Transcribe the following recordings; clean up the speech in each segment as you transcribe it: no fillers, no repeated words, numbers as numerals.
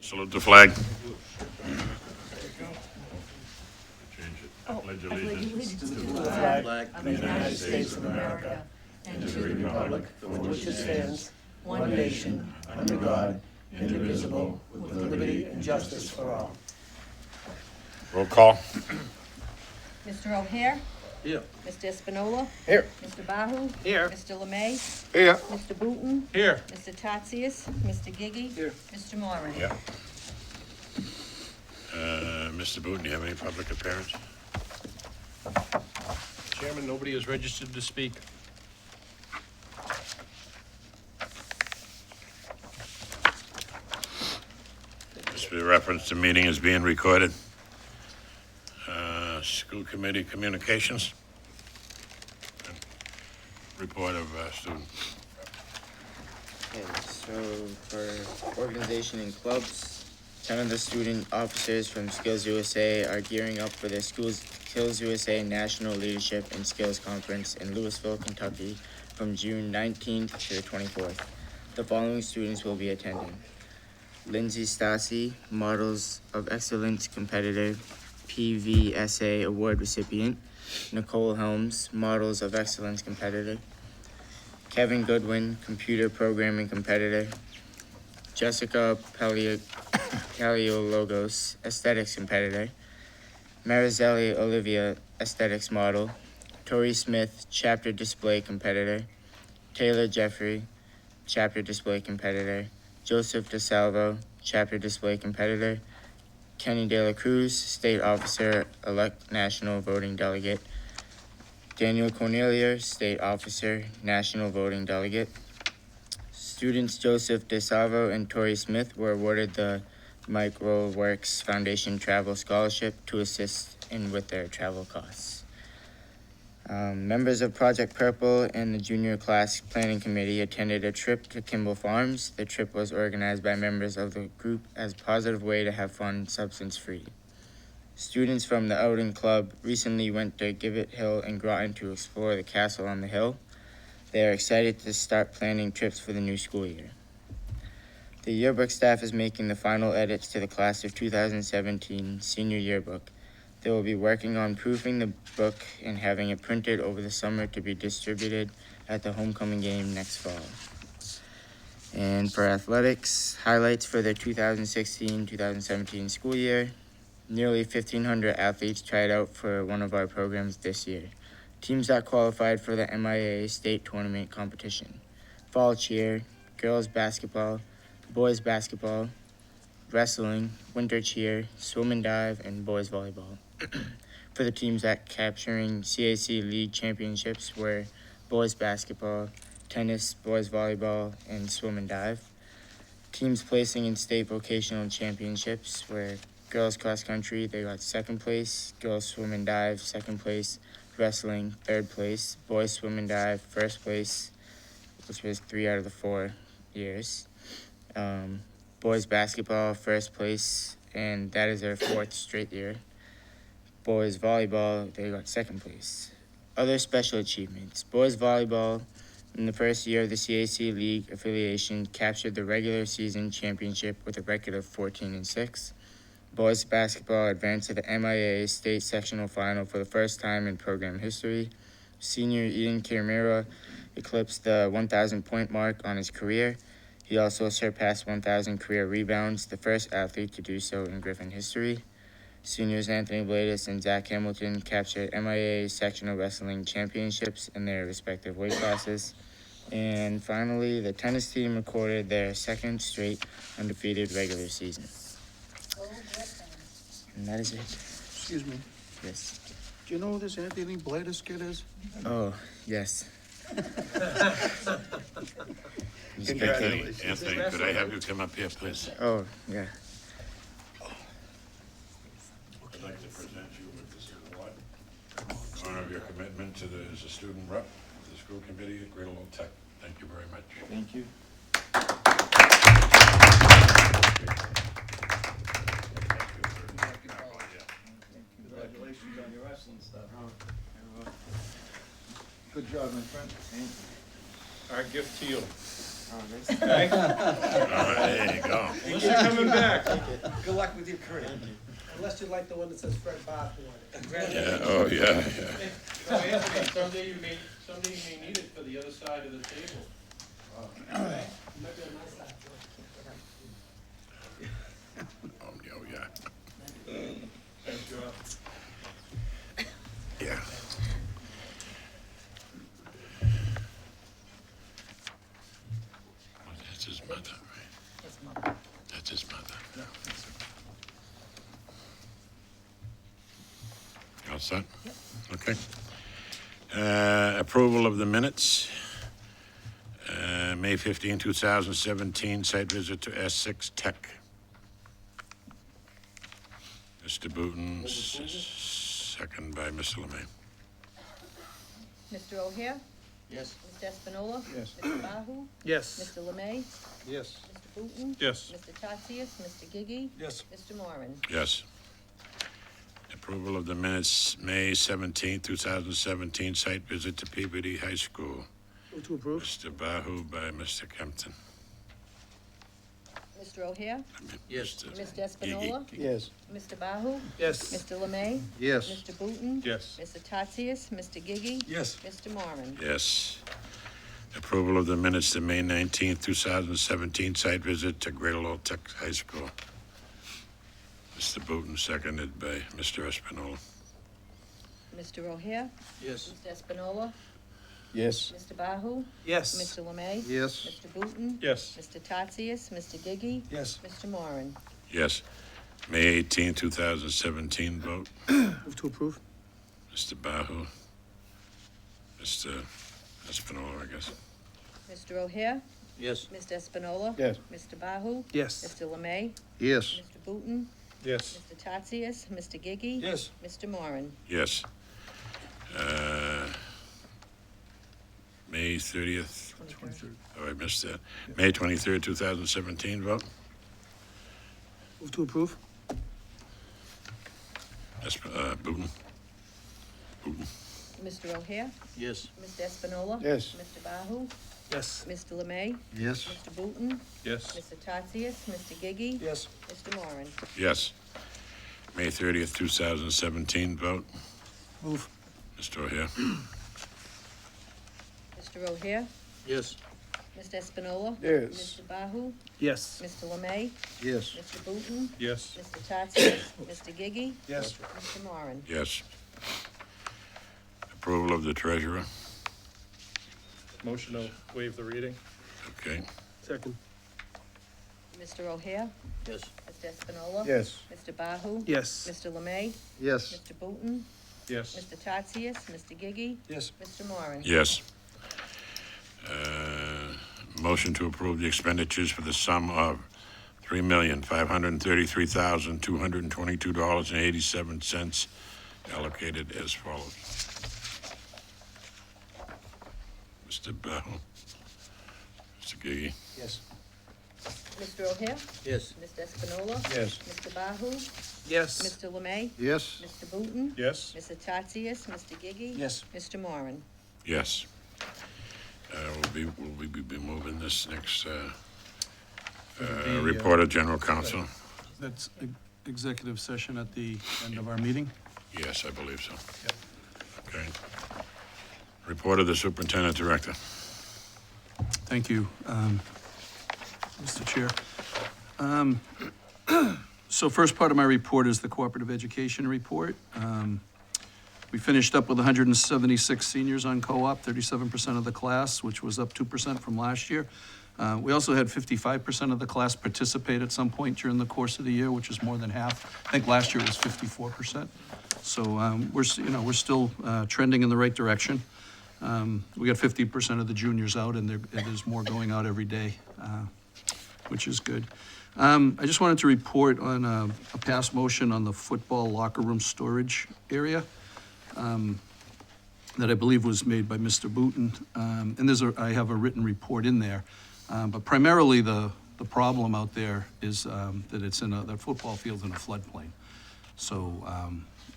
Salute the flag. Pledge allegiance to the flag of the United States of America and to the republic for which it stands, one nation, under God, indivisible, with liberty and justice for all. Roll call. Mr. O'Hare? Here. Mr. Espinola? Here. Mr. Bahu? Here. Mr. Lemay? Here. Mr. Booton? Here. Mr. Tatsias? Mr. Gigi? Here. Mr. Moran? Yeah. Mr. Booton, do you have any public appearance? Chairman, nobody is registered to speak. Just for reference, the meeting is being recorded. School committee communications. Report of student. Okay, so for organization and clubs, 10 of the student officers from Skills USA are gearing up for their Skills USA National Leadership and Skills Conference in Louisville, Kentucky from June 19th to the 24th. The following students will be attending: Lindsay Stassi, Models of Excellence competitor, PVSA award recipient; Nicole Helms, Models of Excellence competitor; Kevin Goodwin, computer programming competitor; Jessica Paleologos, aesthetics competitor; Marizelli Olivia, aesthetics model; Tori Smith, chapter display competitor; Taylor Jeffrey, chapter display competitor; Joseph DeSalvo, chapter display competitor; Kenny De La Cruz, state officer, elect national voting delegate; Daniel Cornelia, state officer, national voting delegate. Students Joseph DeSalvo and Tori Smith were awarded the MicroWorks Foundation Travel Scholarship to assist with their travel costs. Members of Project Purple and the Junior Class Planning Committee attended a trip to Kimball Farms. The trip was organized by members of the group as a positive way to have fun substance-free. Students from the Outing Club recently went to Gibbet Hill and Groton to explore the castle on the hill. They are excited to start planning trips for the new school year. The yearbook staff is making the final edits to the class of 2017 senior yearbook. They will be working on proofing the book and having it printed over the summer to be distributed at the homecoming game next fall. And for athletics, highlights for the 2016-2017 school year: nearly 1,500 athletes tried out for one of our programs this year. Teams that qualified for the MIAA state tournament competition: fall cheer, girls basketball, boys basketball, wrestling, winter cheer, swim and dive, and boys volleyball. For the teams that capturing CAC league championships were boys basketball, tennis, boys volleyball, and swim and dive. Teams placing in state vocational championships were girls cross country, they got second place; girls swim and dive, second place; wrestling, third place; boys swim and dive, first place, which was 3 out of the 4 years; boys basketball, first place, and that is their 4th straight year; boys volleyball, they got second place. Other special achievements: boys volleyball, in the first year of the CAC League affiliation, captured the regular season championship with a record of 14-6. Boys basketball advanced to the MIAA state sectional final for the first time in program history. Senior Eden Kiramira eclipsed the 1,000 point mark on his career. He also surpassed 1,000 career rebounds, the first athlete to do so in Griffin history. Seniors Anthony Bladis and Zach Hamilton captured MIAA sectional wrestling championships in their respective weight classes. And finally, the tennis team recorded their 2nd straight undefeated regular season. And that is it. Excuse me. Yes. Do you know who this Anthony Bladis kid is? Oh, yes. Anthony, could I have you come up here, please? Oh, yeah. I'd like to present you with this award in honor of your commitment as a student rep to the school committee at Greater Lowell Tech. Thank you very much. Thank you. Congratulations on your wrestling stuff. Good job, my friend. Our gift to you. Okay? All right, there you go. Unless you're coming back. Good luck with your career. Unless you like the one that says Fred Barth on it. Yeah, oh, yeah. So Anthony, someday you may need it for the other side of the table. Okay? Might be on my side, George. Oh, yeah. Thanks, Joe. Yeah. Well, that's his mother, right? His mother. That's his mother. You all set? Yep. Okay. Approval of the minutes. May 15, 2017, site visit to S6 Tech. Mr. Booton, second by Mr. Lemay. Mr. O'Hare? Yes. Mr. Espinola? Yes. Mr. Bahu? Yes. Mr. Lemay? Yes. Mr. Booton? Yes. Mr. Tatsias? Mr. Gigi? Yes. Mr. Moran? Yes. Approval of the minutes, May 17, 2017, site visit to Peabody High School. Move to approve. Mr. Bahu by Mr. Kempton. Mr. O'Hare? Yes. Mr. Espinola? Yes. Mr. Bahu? Yes. Mr. Lemay? Yes. Mr. Booton? Yes. Mr. Tatsias? Mr. Gigi? Yes. Mr. Moran? Yes. Approval of the minutes to May 19, 2017, site visit to Greater Lowell Tech High School. Mr. Booton, seconded by Mr. Espinola. Mr. O'Hare? Yes. Mr. Espinola? Yes. Mr. Bahu? Yes. Mr. Lemay? Yes. Mr. Booton? Yes. Mr. Tatsias? Mr. Gigi? Yes. Mr. Moran? Yes. May 18, 2017, vote. Move to approve. Mr. Bahu. Mr. Espinola, I guess. Mr. O'Hare? Yes. Mr. Espinola? Yes. Mr. Bahu? Yes. Mr. Lemay? Yes. Mr. Booton? Yes. Mr. Tatsias? Mr. Gigi? Yes. Mr. Moran? Yes. May 30th. 23rd. Oh, I missed that. May 23rd, 2017, vote. Move to approve. Booton. Booton. Mr. O'Hare? Yes. Mr. Espinola? Yes. Mr. Bahu? Yes. Mr. Lemay? Yes. Mr. Booton? Yes. Mr. Tatsias? Mr. Gigi? Yes. Mr. Moran? Yes. May 30th, 2017, vote. Move. Mr. O'Hare. Mr. O'Hare? Yes. Mr. Espinola? Yes. Mr. Bahu? Yes. Mr. Lemay? Yes. Mr. Booton? Yes. Mr. Tatsias? Mr. Gigi? Yes. Mr. Moran? Yes. Approval of the treasurer. Motion to waive the reading? Okay. Second. Mr. O'Hare? Yes. Mr. Espinola? Yes. Mr. Bahu? Yes. Mr. Lemay? Yes. Mr. Booton? Yes. Mr. Tatsias? Mr. Gigi? Yes. Mr. Moran? Yes. Motion to approve the expenditures for the sum of $3,533,222.87 allocated as follows. Mr. Bahu. Mr. Gigi. Yes. Mr. O'Hare? Yes. Mr. Espinola? Yes. Mr. Bahu? Yes. Mr. Lemay? Yes. Mr. Booton? Yes. Mr. Tatsias? Mr. Gigi? Yes. Mr. Moran? Yes. Will we be moving this next report of general counsel? That's executive session at the end of our meeting. Yes, I believe so. Okay. Report of the superintendent director. Thank you, Mr. Chair. So first part of my report is the cooperative education report. We finished up with 176 seniors on co-op, 37% of the class, which was up 2% from last year. We also had 55% of the class participate at some point during the course of the year, which is more than half. I think last year it was 54%. So we're still trending in the right direction. We got 50% of the juniors out, and there's more going out every day, which is good. I just wanted to report on a past motion on the football locker room storage area that I believe was made by Mr. Booton. And I have a written report in there. But primarily the problem out there is that the football field's in a floodplain. So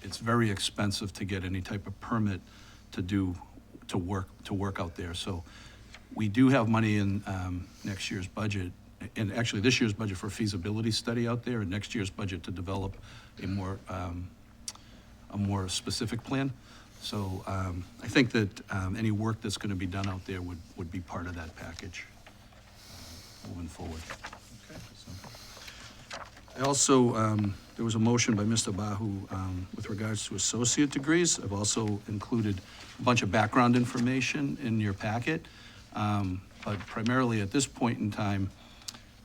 it's very expensive to get any type of permit to work out there. So We do have money in next year's budget, and actually this year's budget for a feasibility study out there, and next year's budget to develop a more specific plan. So I think that any work that's going to be done out there would be part of that package moving forward. I also, there was a motion by Mr. Bahu with regards to associate degrees. I've also included a bunch of background information in your packet. But primarily at this point in time,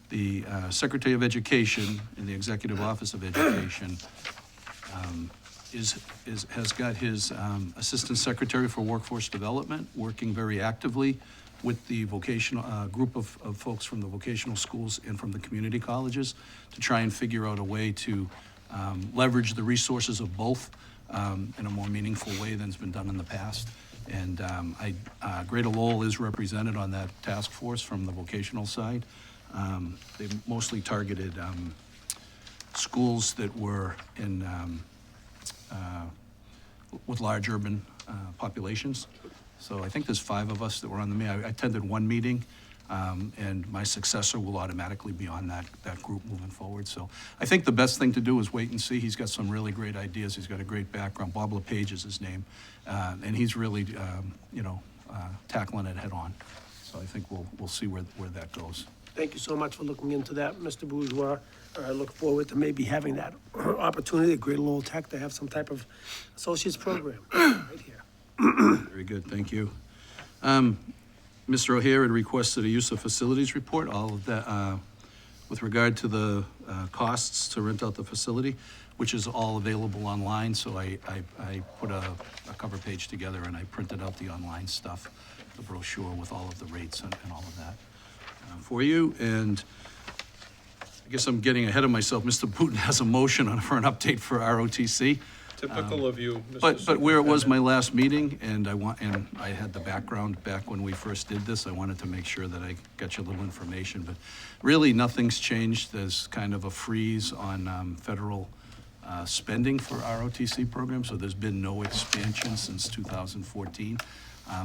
the Secretary of Education in the Executive Office of Education has got his Assistant Secretary for Workforce Development working very actively with the vocational group of folks from the vocational schools and from the community colleges to try and figure out a way to leverage the resources of both in a more meaningful way than has been done in the past. And Greater Lowell is represented on that task force from the vocational side. They mostly targeted schools that were in with large urban populations. So I think there's 5 of us that were on the meeting. I attended one meeting, and my successor will automatically be on that group moving forward. So I think the best thing to do is wait and see. He's got some really great ideas. He's got a great background. Bob LePage is his name, and he's really, tackling it head on. So I think we'll see where that goes. Thank you so much for looking into that, Mr. Bourgeois. I look forward to maybe having that opportunity at Greater Lowell Tech to have some type of associate's program right here. Very good, thank you. Mr. O'Hare had requested a use of facilities report, all of that, with regard to the costs to rent out the facility, which is all available online. So I put a cover page together and I printed out the online stuff, the brochure with all of the rates and all of that for you. And I guess I'm getting ahead of myself. Mr. Booton has a motion for an update for ROTC. Typical of you, Mr. But where it was Superintendent. my last meeting, and I had the background back when we first did this, I wanted to make sure that I got you a little information, but really nothing's changed. There's kind of a freeze on federal spending for ROTC programs, so there's been no expansion since 2014.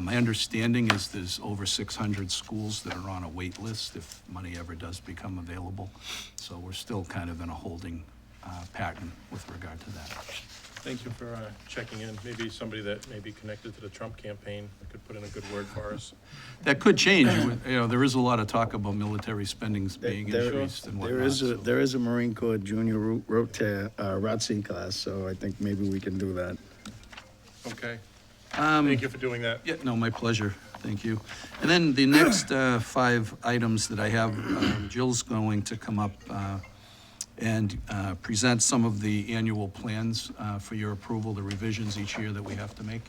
My understanding is there's over 600 schools that are on a wait list if money ever does become available. So we're still kind of in a holding pattern with regard to that. Thank you for checking in. Maybe somebody that may be connected to the Trump campaign could put in a good word for us. That could change. There is a lot of talk about military spendings being increased and whatnot. There is a Marine Corps junior ROTC class, so I think maybe we can do that. Okay. Thank you for doing that. Yeah, no, my pleasure. Thank you. And then the next 5 items that I have, Jill's going to come up and present some of the annual plans for your approval, the revisions each year that we have to make.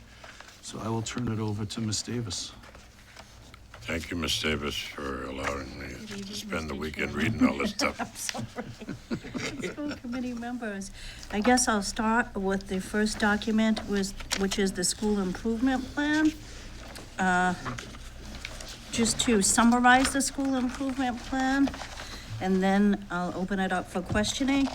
So I will turn it over to Ms. Davis. Thank you, Ms. Davis, for allowing me to spend the weekend reading all this stuff. School committee members, I guess I'll start with the first document, which is the school improvement plan. Just to summarize the school improvement plan, and then I'll open it up for questioning.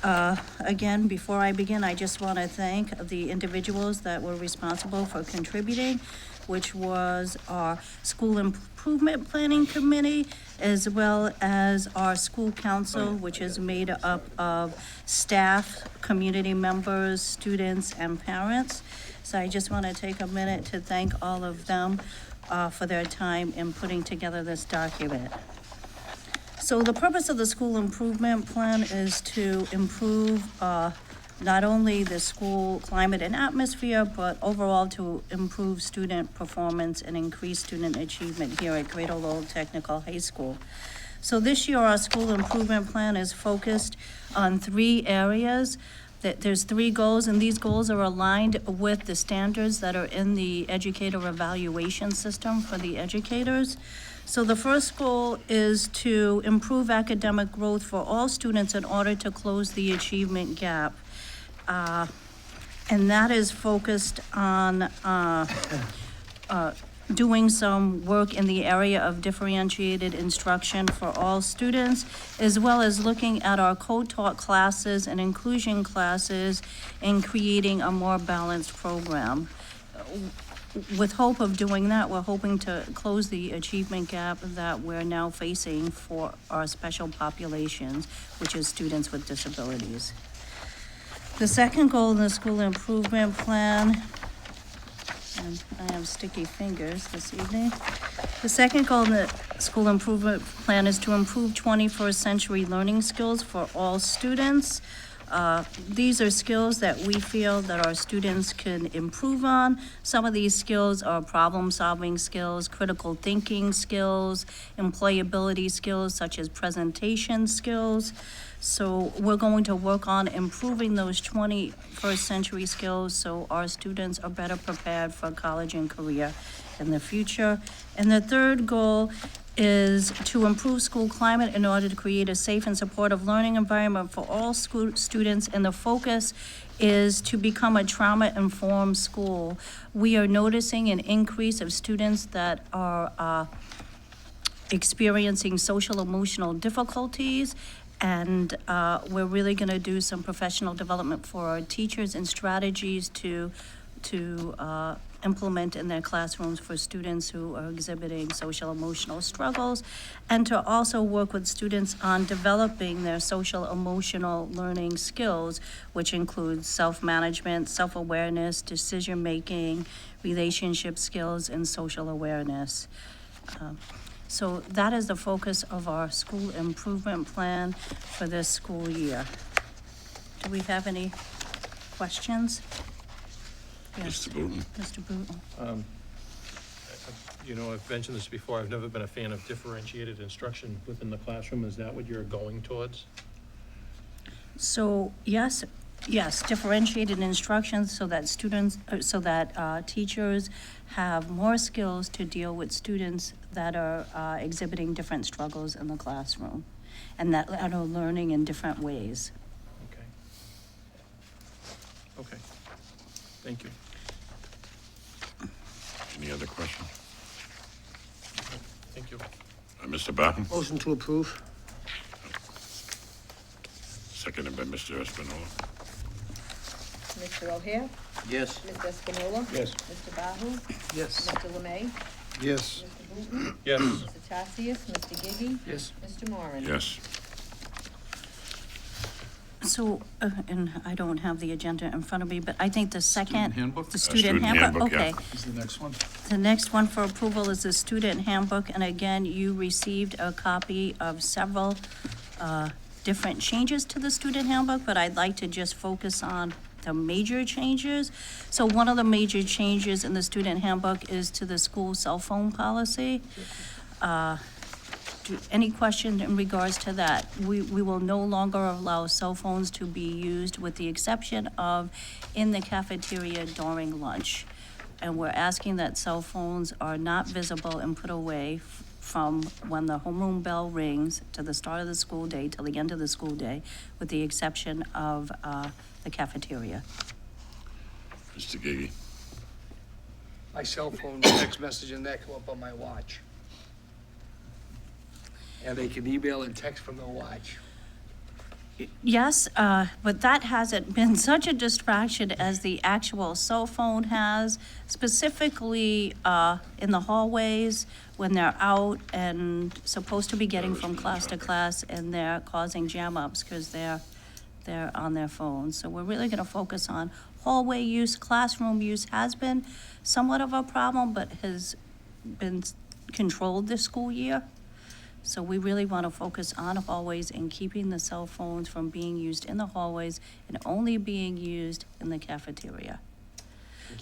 Again, before I begin, I just want to thank the individuals that were responsible for contributing, which was our school improvement planning committee, as well as our school council, which is made up of staff, community members, students, and parents. So I just want to take a minute to thank all of them for their time in putting together this document. So the purpose of the school improvement plan is to improve not only the school climate and atmosphere, but overall to improve student performance and increase student achievement here at Greater Lowell Technical High School. So this year, our school improvement plan is focused on 3 areas. There's 3 goals, and these goals are aligned with the standards that are in the educator evaluation system for the educators. So the first goal is to improve academic growth for all students in order to close the achievement gap. And that is focused on doing some work in the area of differentiated instruction for all students, as well as looking at our co-taught classes and inclusion classes and creating a more balanced program. with hope of doing that, we're hoping to close the achievement gap that we're now facing for our special populations, which is students with disabilities. The second goal in the school improvement plan, and I have sticky fingers this evening. The second goal in the school improvement plan is to improve 21st century learning skills for all students. These are skills that we feel that our students can improve on. Some of these skills are problem-solving skills, critical thinking skills, employability skills such as presentation skills. So we're going to work on improving those 21st century skills so our students are better prepared for college and career in the future. And the third goal is to improve school climate in order to create a safe and supportive learning environment for all school students, and the focus is to become a trauma-informed school. We are noticing an increase of students that are experiencing social emotional difficulties, and we're really gonna do some professional development for our teachers and strategies to implement in their classrooms for students who are exhibiting social emotional struggles, and to also work with students on developing their social emotional learning skills, which includes self-management, self-awareness, decision-making, relationship skills, and social awareness. So that is the focus of our school improvement plan for this school year. Do we have any questions? Yes, Mr. Booton? Mr. Booton. You know, I've mentioned this before, I've never been a fan of differentiated instruction within the classroom. Is that what you're going towards? So, yes, differentiated instruction so that teachers have more skills to deal with students that are exhibiting different struggles in the classroom and that are learning in different ways. Okay. Okay. Thank you. Any other questions? Thank you. Mr. Barton? Motion to approve. Seconded by Mr. Espinola. Mr. O'Hare? Yes. Mr. Espinola? Yes. Mr. Bahu? Yes. Mr. Lemay? Yes. Mr. Booton? Yes. Mr. Tatsias? Mr. Gigi? Yes. Mr. Moran? Yes. So, and I don't have the agenda in front of me, but I think the second. handbook? The Student student handbook, handbook, yeah. okay. Is the next one? The next one for approval is the student handbook, and again, you received a copy of several different changes to the student handbook, but I'd like to just focus on the major changes. So one of the major changes in the student handbook is to the school cell phone policy. Any question in regards to that? We will no longer allow cell phones to be used with the exception of in the cafeteria during lunch. And we're asking that cell phones are not visible and put away from when the homeroom bell rings to the start of the school day till the end of the school day, with the exception of the cafeteria. Mr. Gigi? My cell phone, text message and that come up on my watch. And they can email and text from the watch. Yes, but that hasn't been such a distraction as the actual cell phone has, specifically in the hallways when they're out and supposed to be getting from class to class, and they're causing jam-ups because they're on their phones. So we're really gonna focus on hallway use. Classroom use has been somewhat of a problem, but has been controlled this school year. So we really want to focus on hallways and keeping the cell phones from being used in the hallways and only being used in the cafeteria.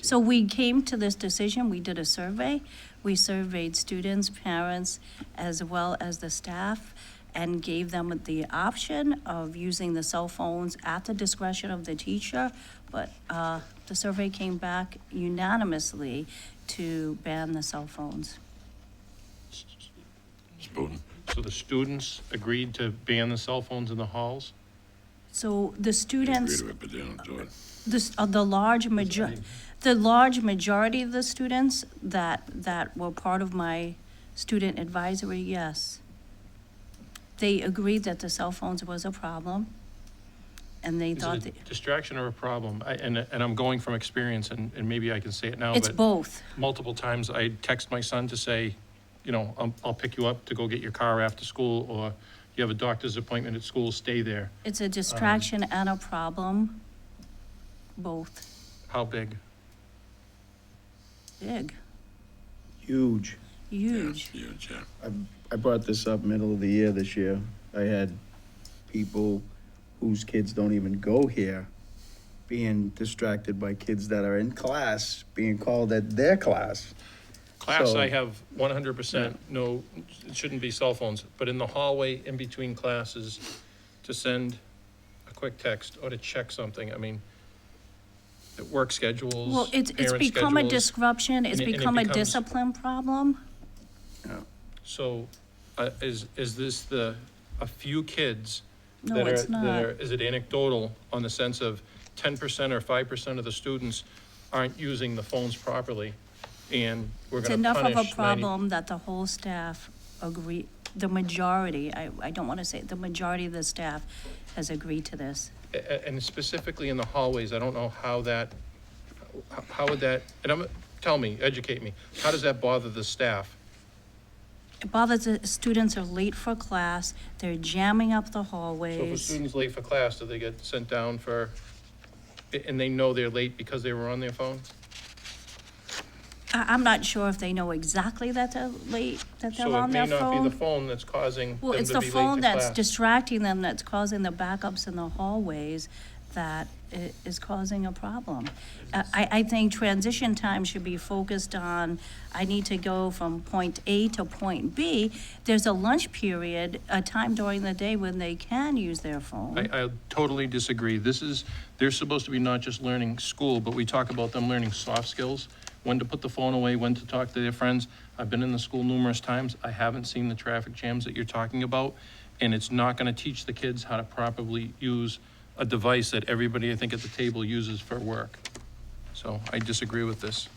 So we came to this decision, we did a survey. We surveyed students, parents, as well as the staff, and gave them the option of using the cell phones at the discretion of the teacher. But the survey came back unanimously to ban the cell phones. Mr. Booton? So the students agreed to ban the cell phones in the halls? So the They students, agree to it, but they don't do it. the large majority of the students that were part of my student advisory, yes. They agreed that the cell phones was a problem. and they Is thought it that, a distraction or a problem? And I'm going from experience, and maybe I can say it now, it's but both. multiple times I text my son to say, you know, I'll pick you up to go get your car after school, or you have a doctor's appointment at school, stay there. It's a distraction and a problem, both. How big? Big, Huge. huge. Huge, yeah. I brought this up middle of the year this year. I had people whose kids don't even go here being distracted by kids that are in class, being called at their class. Class, So- I have 100%, no, it shouldn't be cell phones, but in the hallway, in between classes, to send a quick text or to check something, I mean, work schedules, Well, it's parent become a schedules. disruption, it's and it become a becomes- discipline problem. So, is this a few kids No, that are, it's not. is it anecdotal on the sense of 10% or 5% of the students aren't using the phones properly, and we're It's gonna enough punish of a 90 problem that the whole staff agree, the majority, I don't wanna say, it, the majority of the staff has agreed to this. And specifically in the hallways, I don't know how that, how would that, and tell me, educate me, how does that bother the staff? It bothers the students are late for class, they're jamming up the So if a hallways. student's late for class, do they get sent down for, and they know they're late because they were on their phone? I'm not sure if they know exactly that they're late, that they're So it on may their not be the phone. phone that's causing Well, them it's to the be late phone to that's class. distracting them, that's causing the backups in the hallways, that is causing a problem. I think transition time should be focused on, I need to go from point A to point B. There's a lunch period, a time during the day when they can use their phone. I totally disagree. They're supposed to be not just learning school, but we talk about them learning soft skills, when to put the phone away, when to talk to their friends. I've been in the school numerous times. I haven't seen the traffic jams that you're talking about, and it's not gonna teach the kids how to properly use a device that everybody, I think, at the table uses for work. So I disagree with this.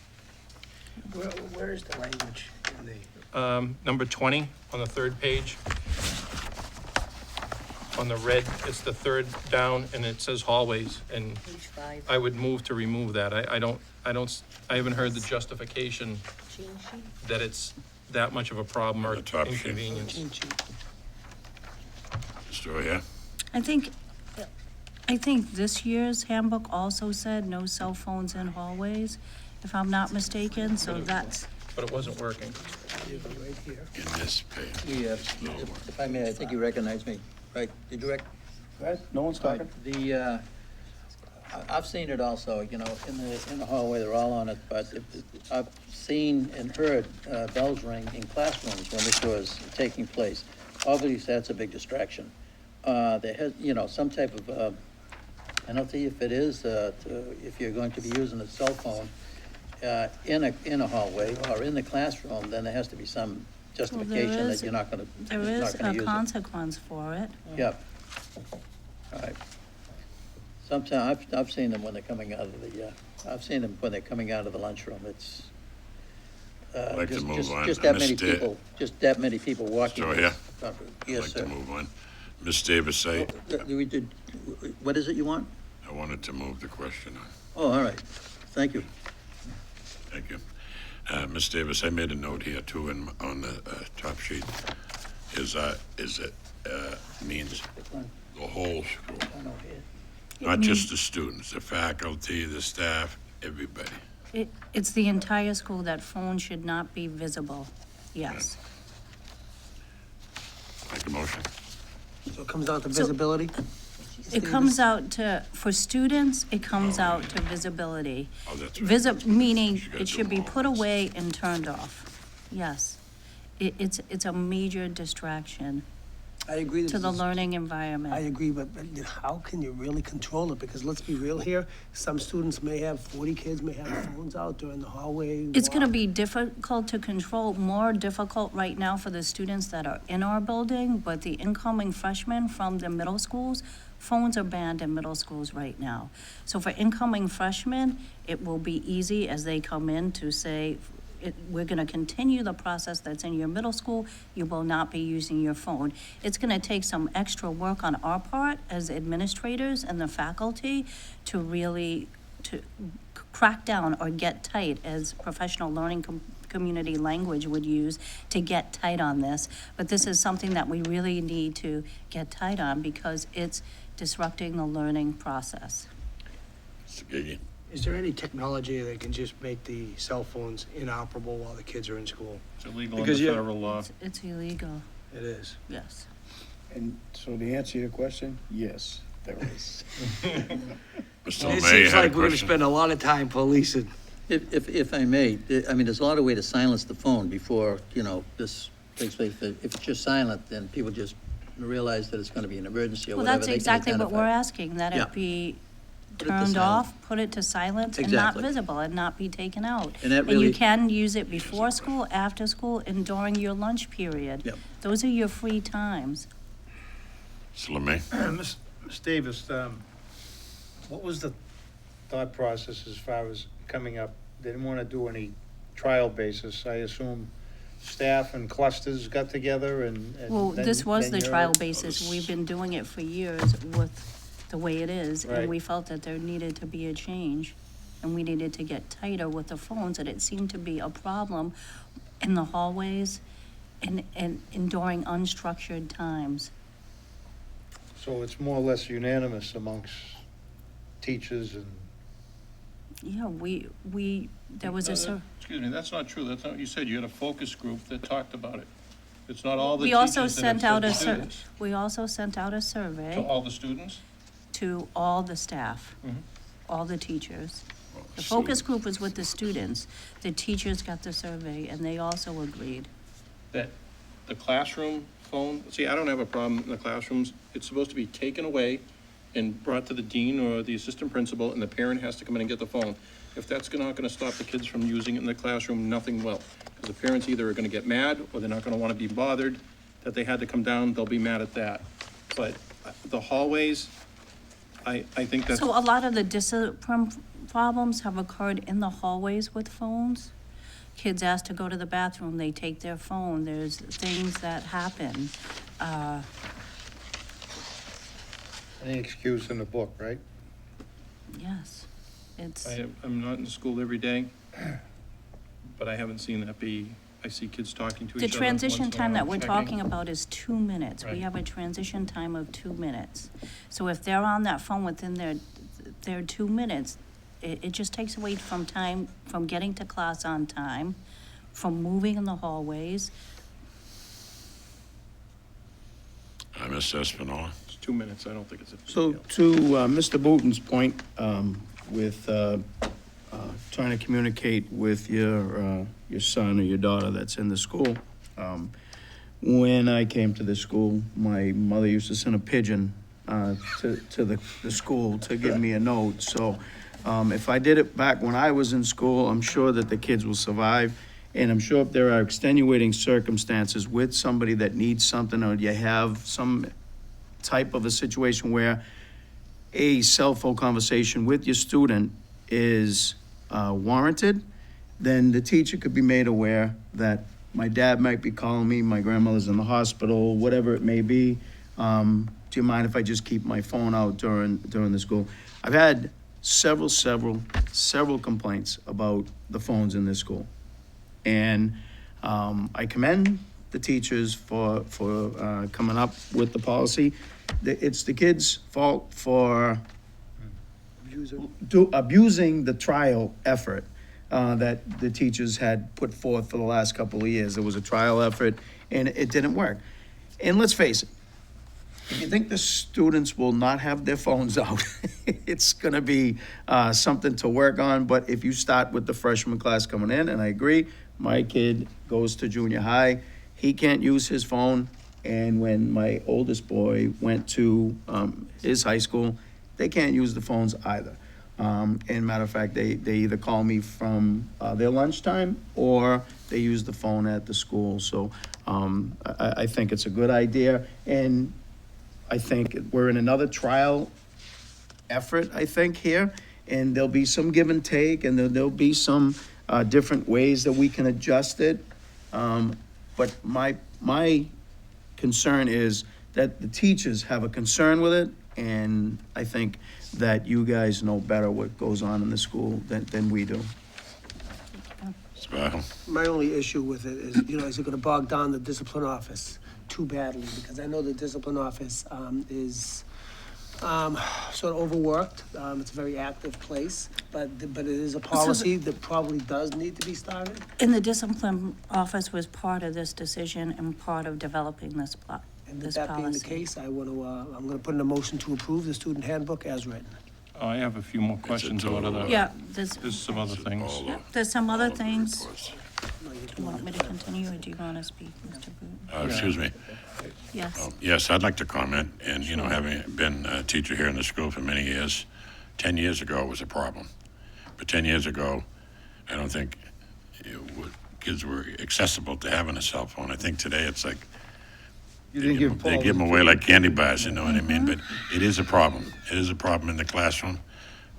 Where is the language in the? Number 20 on the third page. On the red, it's the third down, and it says hallways, and Page 5, I would move to remove that. I haven't heard the justification change sheet. that it's that much of a problem or The top sheet. inconvenience. Still here? I think this year's handbook also said no cell phones in hallways, if I'm not mistaken, so that's, But it wasn't working. Right here. In this page. If I may, I think you recognize me, right? Did you No one's talking. I've seen it also, you know, in the hallway, they're all on it, but I've seen and heard bells ring in classrooms when this was taking place. Obviously, that's a big distraction. There has, you know, some type of penalty if it is, if you're going to be using a cell phone in a hallway or in the classroom, then there has to be some justification that is- you're not gonna there is a use it. consequence for it. Yep. All right. Sometimes, I've seen them when they're coming out of I've seen them when they're coming out of the lunchroom. It's, I'd like to just- move just- on. Just that many Mr. people, just that many people walking. Still here? I'd I'd Yes, like sir. to move on. Ms. Davis, We did, what is it you want? I wanted to move the question on. Oh, all right. Thank you. Thank you. Ms. Davis, I made a note here too, on the top sheet, is it means the whole school, not just the students, the faculty, the staff, everybody. It's the entire school that phones should not be visible, yes. Make a motion. So it comes down to So- visibility? It comes out to, for students, it comes out to visibility. Oh, that's right. Meaning You gotta it should do be all put this. away and turned off, yes. It's a major distraction I agree. to the this is- learning I environment. agree, but how can you really control it? Because let's be real here, some students may have, 40 kids may have phones out during the hallway. It's gonna walk. be difficult to control, more difficult right now for the students that are in our building, but the incoming freshmen from the middle schools, phones are banned in middle schools right now. So for incoming freshmen, it will be easy as they come in to say, we're gonna continue the process that's in your middle school. You will not be using your phone. It's gonna take some extra work on our part as administrators and the faculty to really, to crack down or get tight, as professional learning community language would use, to get tight on this. But this is something that we really need to get tight on because it's disrupting the learning process. Mr. Gigi? Is there any technology that can just make the cell phones inoperable while the kids are in school? It's illegal under Because you- federal law. It's illegal, It is. yes. And so to answer your question, yes, there is. Mr. It O'May seems had a like we're gonna question. spend a lot of time policing. If I may, I mean, there's a lot of way to silence the phone before, this takes place. If it's just silent, then people just realize that it's gonna be an emergency or Well, whatever. that's they can exactly what identify. we're asking, that Yeah. it be Put it to turned silent. off, put it to silence, and not Exactly. visible, and not be taken out. And that And you really- can use it before school, after school, and during your lunch period. Yep. Those are your free times. Mr. Lemay? Ms. Davis, what was the thought process as far as coming up? They didn't want to do any trial basis. I assume staff and clusters got together and Well, then- this was then the you're- trial basis. We've been doing it for years with the way it is, and Right. we felt that there needed to be a change, and we needed to get tighter with the phones, and it seemed to be a problem in the hallways and during unstructured times. So it's more or less unanimous amongst teachers and, Yeah, there was a, Excuse me, that's not true. That's not what you said. You had a focus group that talked about it. It's not all the we teachers also that have sent said out to a, do this. we also sent out a To survey all the students? to all the staff, Mhm. all the teachers. The So- focus group was with the students. The teachers got the survey, and they also agreed. That the classroom phone, see, I don't have a problem in the classrooms. It's supposed to be taken away and brought to the dean or the assistant principal, and the parent has to come in and get the phone. If that's not gonna stop the kids from using it in the classroom, nothing will. Because the parents either are gonna get mad, or they're not gonna wanna be bothered that they had to come down, they'll be mad at that. But the hallways, I think that's. So a lot of the discipline problems have occurred in the hallways with phones. Kids ask to go to the bathroom, they take their phone, there's things that happen. any excuse in the book, right? Yes, it's, I'm not in school every day, but I haven't seen that be, I see kids talking to each the other. transition once in a time while, that we're checking. talking about is 2 minutes. We Right. have a transition time of 2 minutes. So if they're on that phone within their 2 minutes, it just takes away from time, from getting to class on time, from moving in the hallways. Ms. Espinola? It's 2 minutes, I don't think it's a big So deal. to Mr. Booton's point, with trying to communicate with your son or your daughter that's in the school, when I came to the school, my mother used to send a pigeon to the school to give me a note. So if I did it back when I was in school, I'm sure that the kids will survive. And I'm sure if there are extenuating circumstances with somebody that needs something, or you have some type of a situation where a cell phone conversation with your student is warranted, then the teacher could be made aware that my dad might be calling me, my grandmother's in the hospital, whatever it may be. Do you mind if I just keep my phone out during the school? I've had several complaints about the phones in this school. And I commend the teachers for coming up with the policy. It's the kids' fault for abusing the trial effort that the teachers had put forth for the last couple of years. There was a trial effort, and it didn't work. And let's face it, if you think the students will not have their phones out, it's going to be something to work on. But if you start with the freshman class coming in, and I agree, my kid goes to junior high, he can't use his phone. And when my oldest boy went to his high school, they can't use the phones either. And matter of fact, they either call me from their lunchtime or they use the phone at the school. So I think it's a good idea. And I think we're in another trial effort, I think, here. And there'll be some give and take, and there'll be some different ways that we can adjust it. But my concern is that the teachers have a concern with it, and I think that you guys know better what goes on in the school than we do. Sparkle. My only issue with it is, is it gonna bog down the discipline office too badly? Because I know the discipline office, is, sort of overworked. It's a very active place, but it is a policy that probably does need to be started. And the discipline office was part of this decision and part of developing this And with this that being the policy. case, I'm gonna put in a motion to approve the student handbook as written. I have a few more questions about other, Yeah, there's some other things. All yeah, of- there's some other all of the things. reports. Do you want me to continue, or do you want to speak, Mr. Booton? Excuse me. Yes. Yes, I'd like to comment, and, having been a teacher here in the school for many years, 10 years ago it was a problem. But 10 years ago, I don't think kids were accessible to having a cell phone. I think today it's like, they give them away like candy bars, you know what I mean? But it is a problem. It is a problem in the classroom,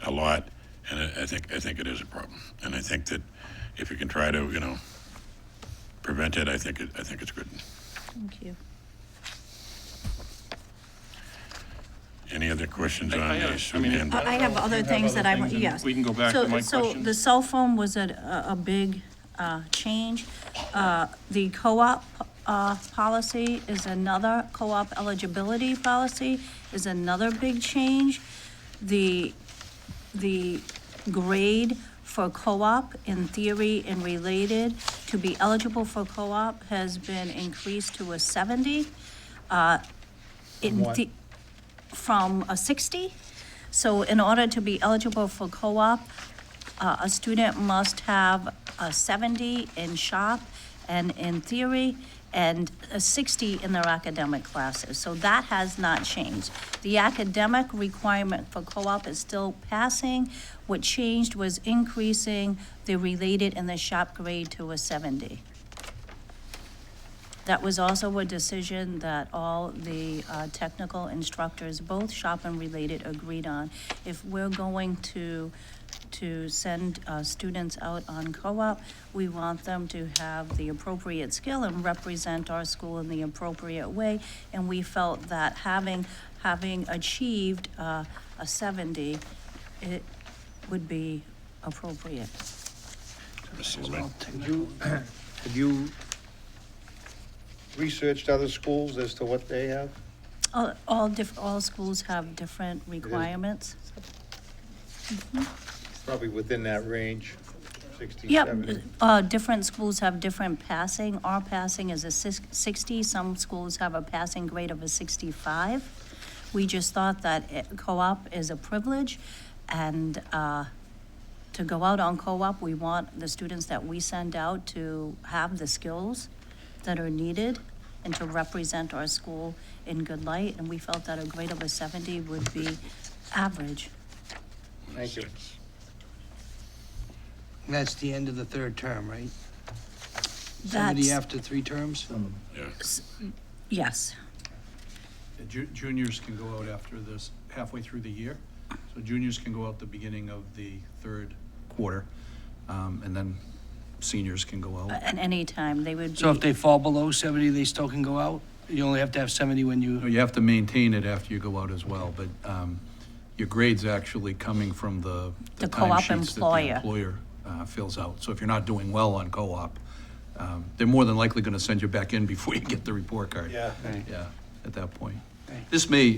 a lot, and I think it is a problem. And I think that if you can try to, prevent it, I think it's good. Thank you. Any other questions on I the student handbook? I have other things that I, things, and yes. we can go back to my So the questions. cell phone was a big change. The co-op policy is another, co-op eligibility policy is another big change. The grade for co-op in theory and related to be eligible for co-op has been increased to a 70. From a 60. So in order to be eligible for co-op, a student must have a 70 in shop and in theory, and a 60 in their academic classes. So that has not changed. The academic requirement for co-op is still passing. What changed was increasing the related and the shop grade to a 70. That was also a decision that all the technical instructors, both shop and related, agreed on. If we're going to send students out on co-op, we want them to have the appropriate skill and represent our school in the appropriate way. And we felt that having achieved a 70, it would be appropriate. Mr. Levine? Have you researched other schools as to what they have? All schools have different requirements. Probably within that range, 60, Yep, 70. different schools have different passing. Our passing is a 60, some schools have a passing grade of a 65. We just thought that co-op is a privilege, and to go out on co-op, we want the students that we send out to have the skills that are needed and to represent our school in good light, and we felt that a grade of a 70 would be average. Thank you. That's the end of the third term, right? That's, after 3 terms? Yeah. yes. Juniors can go out after this, halfway through the year. So juniors can go out the beginning of the third quarter, and then seniors can go out. At any time, they would be. So if they fall below 70, they still can go out? You only have to have 70 when No, you, you have to maintain it after you go out as well, but your grade's actually coming from the The co-op timesheets that employer. the employer fills out. So if you're not doing well on co-op, they're more than likely going to send you back in before you get the report card. Yeah. Yeah, at that point. Right. This may,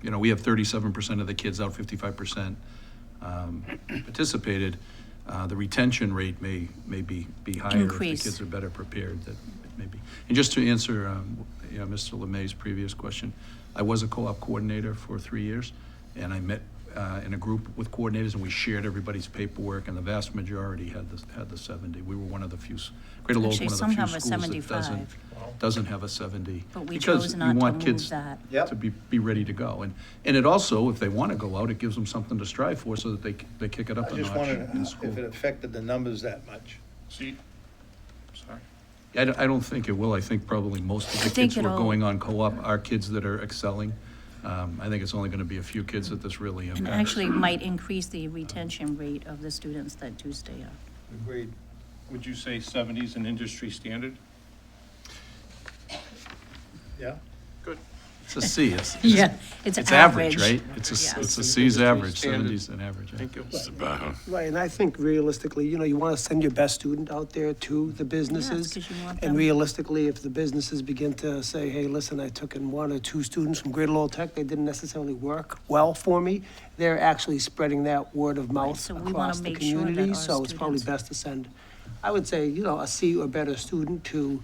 we have 37% of the kids out, 55% participated. The retention rate may be higher if Increase. the kids are better prepared, that maybe. And just to answer, Mr. LeMay's previous question, I was a co-op coordinator for 3 years, and I met in a group with coordinators, and we shared everybody's paperwork, and the vast majority had the 70. We were one of the few, Greater Lowell's Actually, one of some the few have a schools that 75. doesn't have a 70. But we because chose you not to want move kids that. to be ready to go. And it also, if they want to go out, it gives them something to strive for so that they kick it up I a just notch wondered in school. if it affected the numbers that much. See, sorry. I don't think it will. I think probably most of the I think kids who are it'll- going on co-op are kids that are excelling. I think it's only going to be a few kids that this really And impacts. actually might increase the retention rate of the students that do stay out. Agreed. Would you say 70 is an industry standard? Yeah? It's a C, it's, Yeah, it's it's average, average. right? It's Yes. a C's average, Standard. 70's an average. Yeah. Thank you. Mr. Bahu. Right, and I think realistically, you want to send your best student out there to the businesses. 'cause you want And them- realistically, if the businesses begin to say, hey, listen, I took in 1 or 2 students from Greater Lowell Tech, they didn't necessarily work well for me, they're actually spreading that word of mouth so we wanna across the make sure that community. our So it's probably students- best to send, I would say, a C or better student to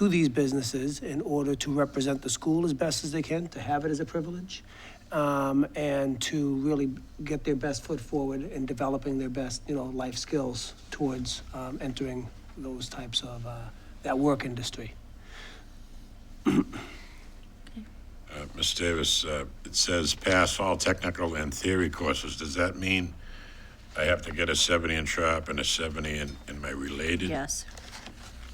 these businesses in order to represent the school as best as they can, to have it as a privilege, and to really get their best foot forward in developing their best, life skills towards entering those types of, that work industry. Ms. Davis, it says pass all technical and theory courses. Does that mean I have to get a 70 in shop and a 70 in my related? Yes,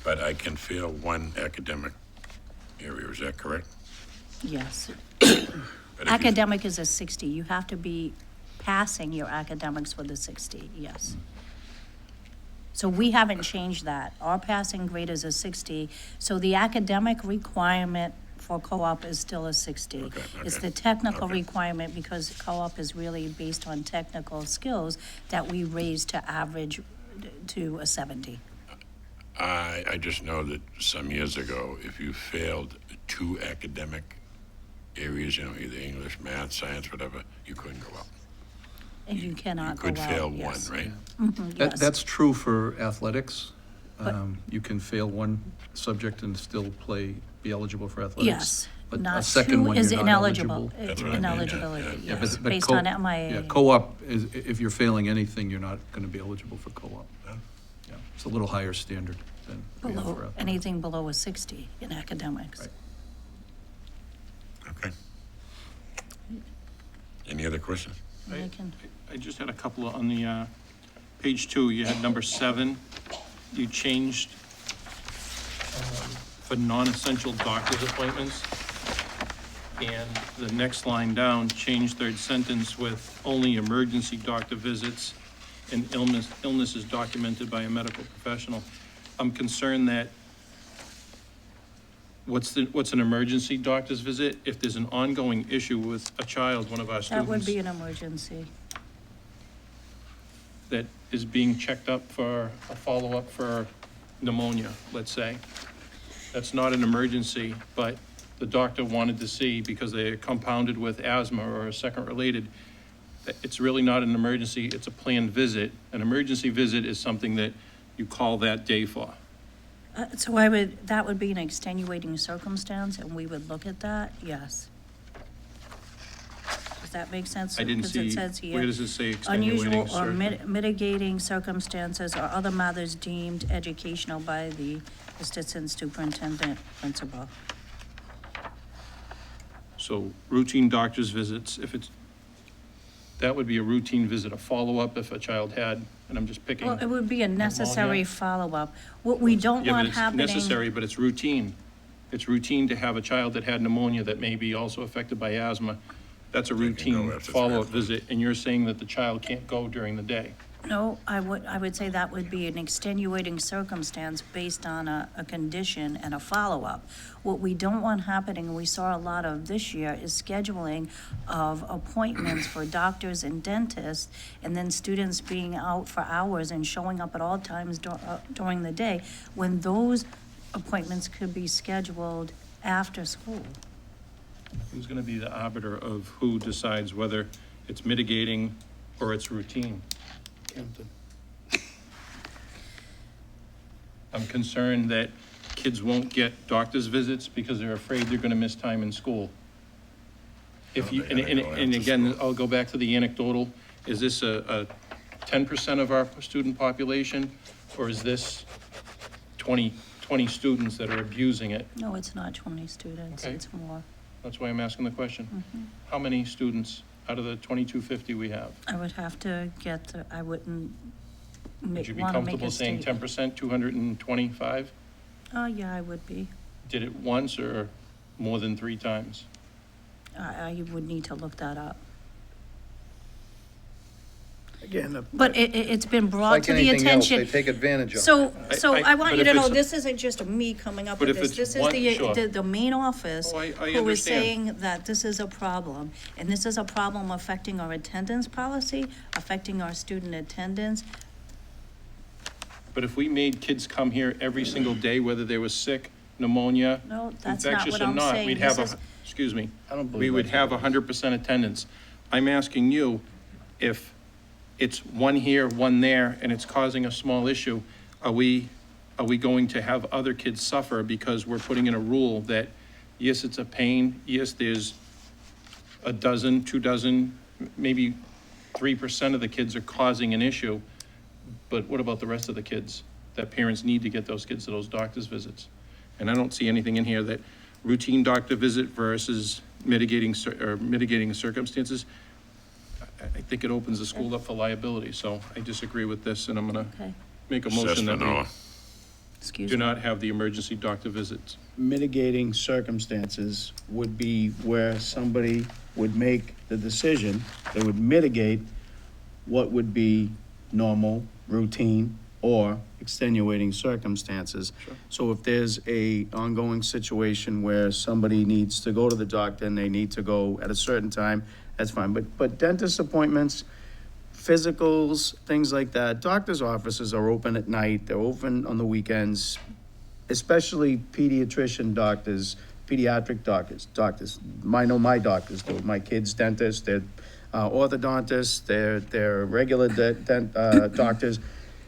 But I can fail one academic area, is that correct? yes. But if you- Academic is a 60. You have to be passing your academics with a 60, yes. So we haven't changed that. Our passing grade is a 60, so the academic requirement for co-op is still a 60. Okay, It's okay, the technical okay. requirement, because co-op is really based on technical skills, that we raised to average to a 70. I just know that some years ago, if you failed 2 academic areas, either English, math, science, whatever, you couldn't go up. And you You cannot go could out, fail yes. one, right? Mhm, That, yes. that's true for athletics. But- You can fail one subject and still be eligible for athletics. Yes, But a not second 2 one, is you're not ineligible. eligible. That's what I mean, yeah, Ineligibility, yeah. yes, but based co- on MIA. Yeah, co-op is, if you're failing anything, you're not gonna be eligible for co-op. Yeah. Yeah, it's a little higher standard than we have for Below, athletics. anything below a 60 in academics. Right. Okay. Any other questions? And they can- I just had a couple on the, page 2, you had number 7. You changed for non-essential doctor's appointments. And the next line down, change third sentence with only emergency doctor visits and illnesses documented by a medical professional. I'm concerned that what's an emergency doctor's visit? If there's an ongoing issue with a child, one of our That would students be an emergency. that is being checked up for a follow-up for pneumonia, let's say. That's not an emergency, but the doctor wanted to see because they are compounded with asthma or a second related. It's really not an emergency, it's a planned visit. An emergency visit is something that you call that day for. So that would be an extenuating circumstance, and we would look at that, yes. Does that make sense? I didn't Because see, it says here, where does it say extenuating unusual or circumstances? mitigating circumstances or other matters deemed educational by the assistant superintendent principal. So routine doctor's visits, that would be a routine visit, a follow-up if a child had, and I'm just picking. Well, it would be a necessary Pneumonia. follow-up. What we don't Yeah, but want it's happening. necessary, but it's routine. It's routine to have a child that had pneumonia that may be also affected by asthma. That's a They can go routine after follow-up therapy. visit, and you're saying that the child can't go during the day. No, I would say that would be an extenuating circumstance based on a condition and a follow-up. What we don't want happening, and we saw a lot of this year, is scheduling of appointments for doctors and dentists, and then students being out for hours and showing up at all times during the day, when those appointments could be scheduled after school. Who's gonna be the arbiter of who decides whether it's mitigating or it's routine? I'm concerned that kids won't get doctor's visits because they're afraid they're gonna miss time in school. If No, you, they and, gotta and, go and after again, school. I'll go back to the anecdotal, is this a 10% of our student population? Or is this 20 students that are abusing it? No, it's not 20 students, Okay. it's more. That's why I'm asking the question. Mhm. How many students out of the 2250 we have? I would have to I wouldn't Would you be want to make comfortable a saying statement. 10%, 225? Oh, yeah, I would be. Did it once or more than 3 times? I would need to look that up. Again, But it's been brought Like to the anything else, they attention. take advantage of it. So I want but you to if know, it's- this isn't just me coming up But with if this. it's This is one- sure. the main office Oh, I who is understand. saying that this is a problem. And this is a problem affecting our attendance policy, affecting our student attendance. But if we made kids come here every single day, whether they were sick, pneumonia, No, that's not infectious what or I'm not, saying. we'd This have is- excuse me, I don't we believe would that's have what it is. 100% attendance. I'm asking you if it's one here, one there, and it's causing a small issue, are we going to have other kids suffer because we're putting in a rule that, yes, it's a pain, yes, there's a dozen, 2 dozen, maybe 3% of the kids are causing an issue, but what about the rest of the kids? That parents need to get those kids to those doctor's visits. And I don't see anything in here that routine doctor visit versus mitigating circumstances. I think it opens the school up for liability, so I disagree with this, and I'm gonna Okay, make a Assess motion that we Vanilla. excuse do me. not have the emergency doctor visits. Mitigating circumstances would be where somebody would make the decision, they would mitigate what would be normal, routine, or extenuating circumstances. Sure. So if there's a ongoing situation where somebody needs to go to the doctor and they need to go at a certain time, that's fine. But dentist appointments, physicals, things like that, doctor's offices are open at night, they're open on the weekends, especially pediatrician doctors, pediatric doctors. I know my doctors do, my kids' dentists, they're orthodontists, they're regular doctors,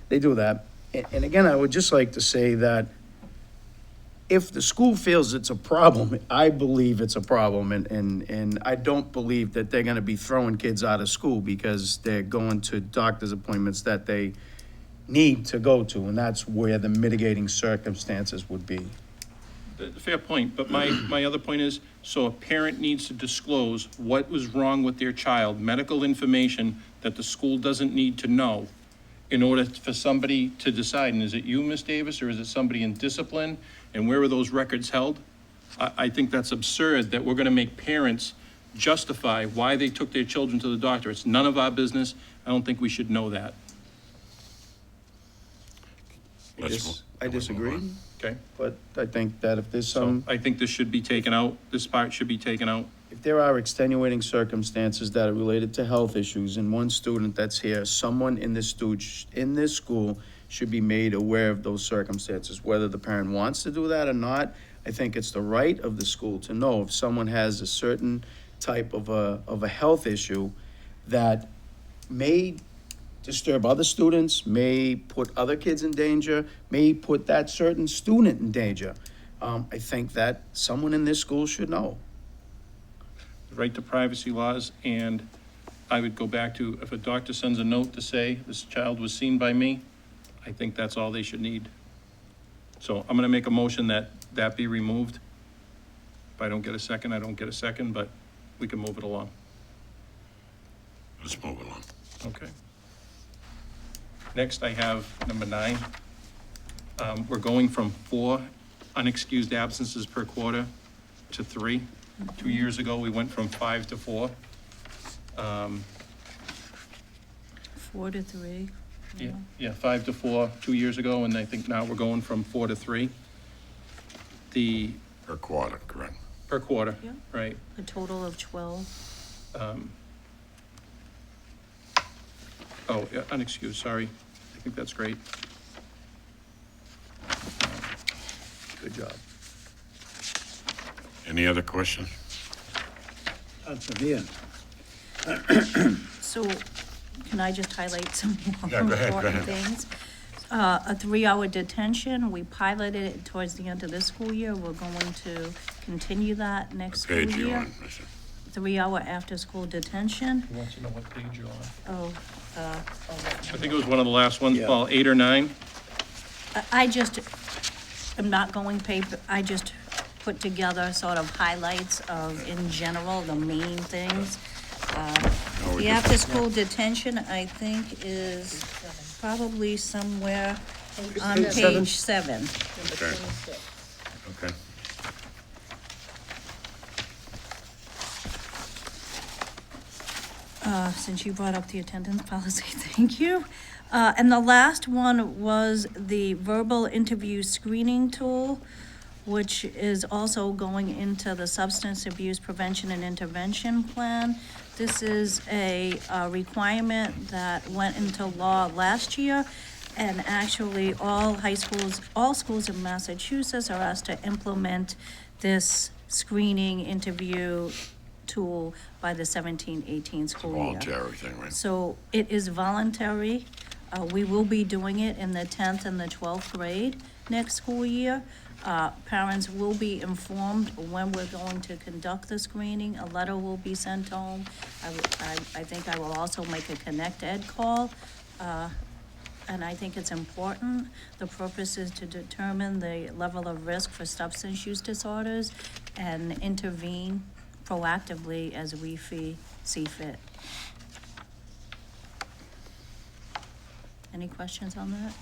they do that. And again, I would just like to say that if the school feels it's a problem, I believe it's a problem, and I don't believe that they're gonna be throwing kids out of school because they're going to doctor's appointments that they need to go to, and that's where the mitigating circumstances would be. Fair point, but my other point is, so a parent needs to disclose what was wrong with their child, medical information that the school doesn't need to know in order for somebody to decide, and is it you, Ms. Davis, or is it somebody in discipline, and where are those records held? I think that's absurd that we're gonna make parents justify why they took their children to the doctor. It's none of our business. I don't think we should know that, I disagree, okay? but I think that if there's So some, I think this should be taken out, this part should be taken out. if there are extenuating circumstances that are related to health issues and one student that's here, someone in this school should be made aware of those circumstances, whether the parent wants to do that or not. I think it's the right of the school to know if someone has a certain type of a health issue that may disturb other students, may put other kids in danger, may put that certain student in danger. I think that someone in this school should know. Right to privacy laws, and I would go back to, if a doctor sends a note to say, this child was seen by me, I think that's all they should need. So I'm gonna make a motion that that be removed. If I don't get a second, I don't get a second, but we can move it along. Let's move along. Okay. Next, I have number 9. We're going from 4 unexcused absences per quarter to 3. 2 years ago, we went from 5 to 4. 4 to 3. Yeah, 5 to 4, 2 years ago, and I think now we're going from 4 to 3. The, Per quarter, correct. per quarter, Yeah. right. A total of 12. Oh, yeah, unexcused, sorry. I think that's great. Good job. Any other questions? So can I just highlight some more Yeah, go ahead, go important ahead. things? A 3-hour detention, we piloted it towards the end of this school year. We're going to continue that next school Page you year. on, Mister? 3-hour after-school detention. Who wants to know what page you're on? Oh, I think it was one of the last ones, Yeah. Paul, 8 or 9? I just am not going paper, I just put together sort of highlights of, in general, the main things. No, we The just- after-school detention, I think, is probably somewhere on Page seven? page 7. Number Okay. 26. Okay. since you brought up the attendance policy, thank you. And the last one was the verbal interview screening tool, which is also going into the substance abuse prevention and intervention plan. This is a requirement that went into law last year, and actually all schools in Massachusetts are asked to implement this screening interview tool by the 17-18 school year. Voluntary thing, right? So it is voluntary. We will be doing it in the 10th and the 12th grade next school year. Parents will be informed when we're going to conduct the screening. A letter will be sent home. I think I will also make a Connect Ed call. And I think it's important. The purpose is to determine the level of risk for substance use disorders and intervene proactively as we see fit. Any questions on that?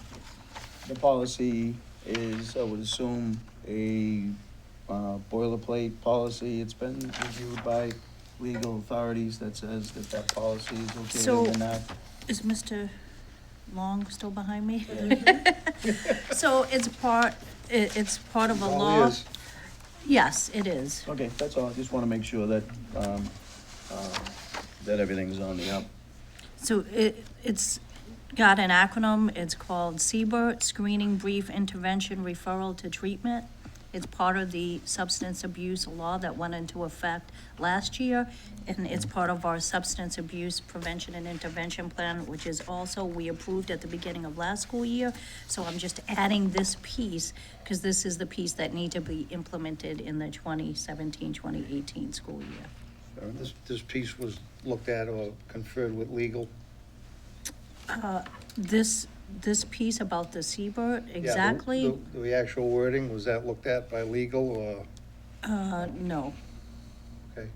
The policy is, I would assume, a boilerplate policy. It's been reviewed by legal authorities that says that that policy is okay So- in that. Is Mr. Long still behind me? So it's part of a All law? ears. Yes, it is. Okay, that's all. I just want to make sure that, that everything's on the up. So it's got an acronym. It's called CBERT, Screening Brief Intervention Referral to Treatment. It's part of the substance abuse law that went into effect last year, and it's part of our substance abuse prevention and intervention plan, which is also, we approved at the beginning of last school year. So I'm just adding this piece, because this is the piece that need to be implemented in the 2017-2018 school year. This piece was looked at or conferred with legal? This piece about the CBERT, Yeah, exactly, the actual wording, was that looked at by legal or, no. okay?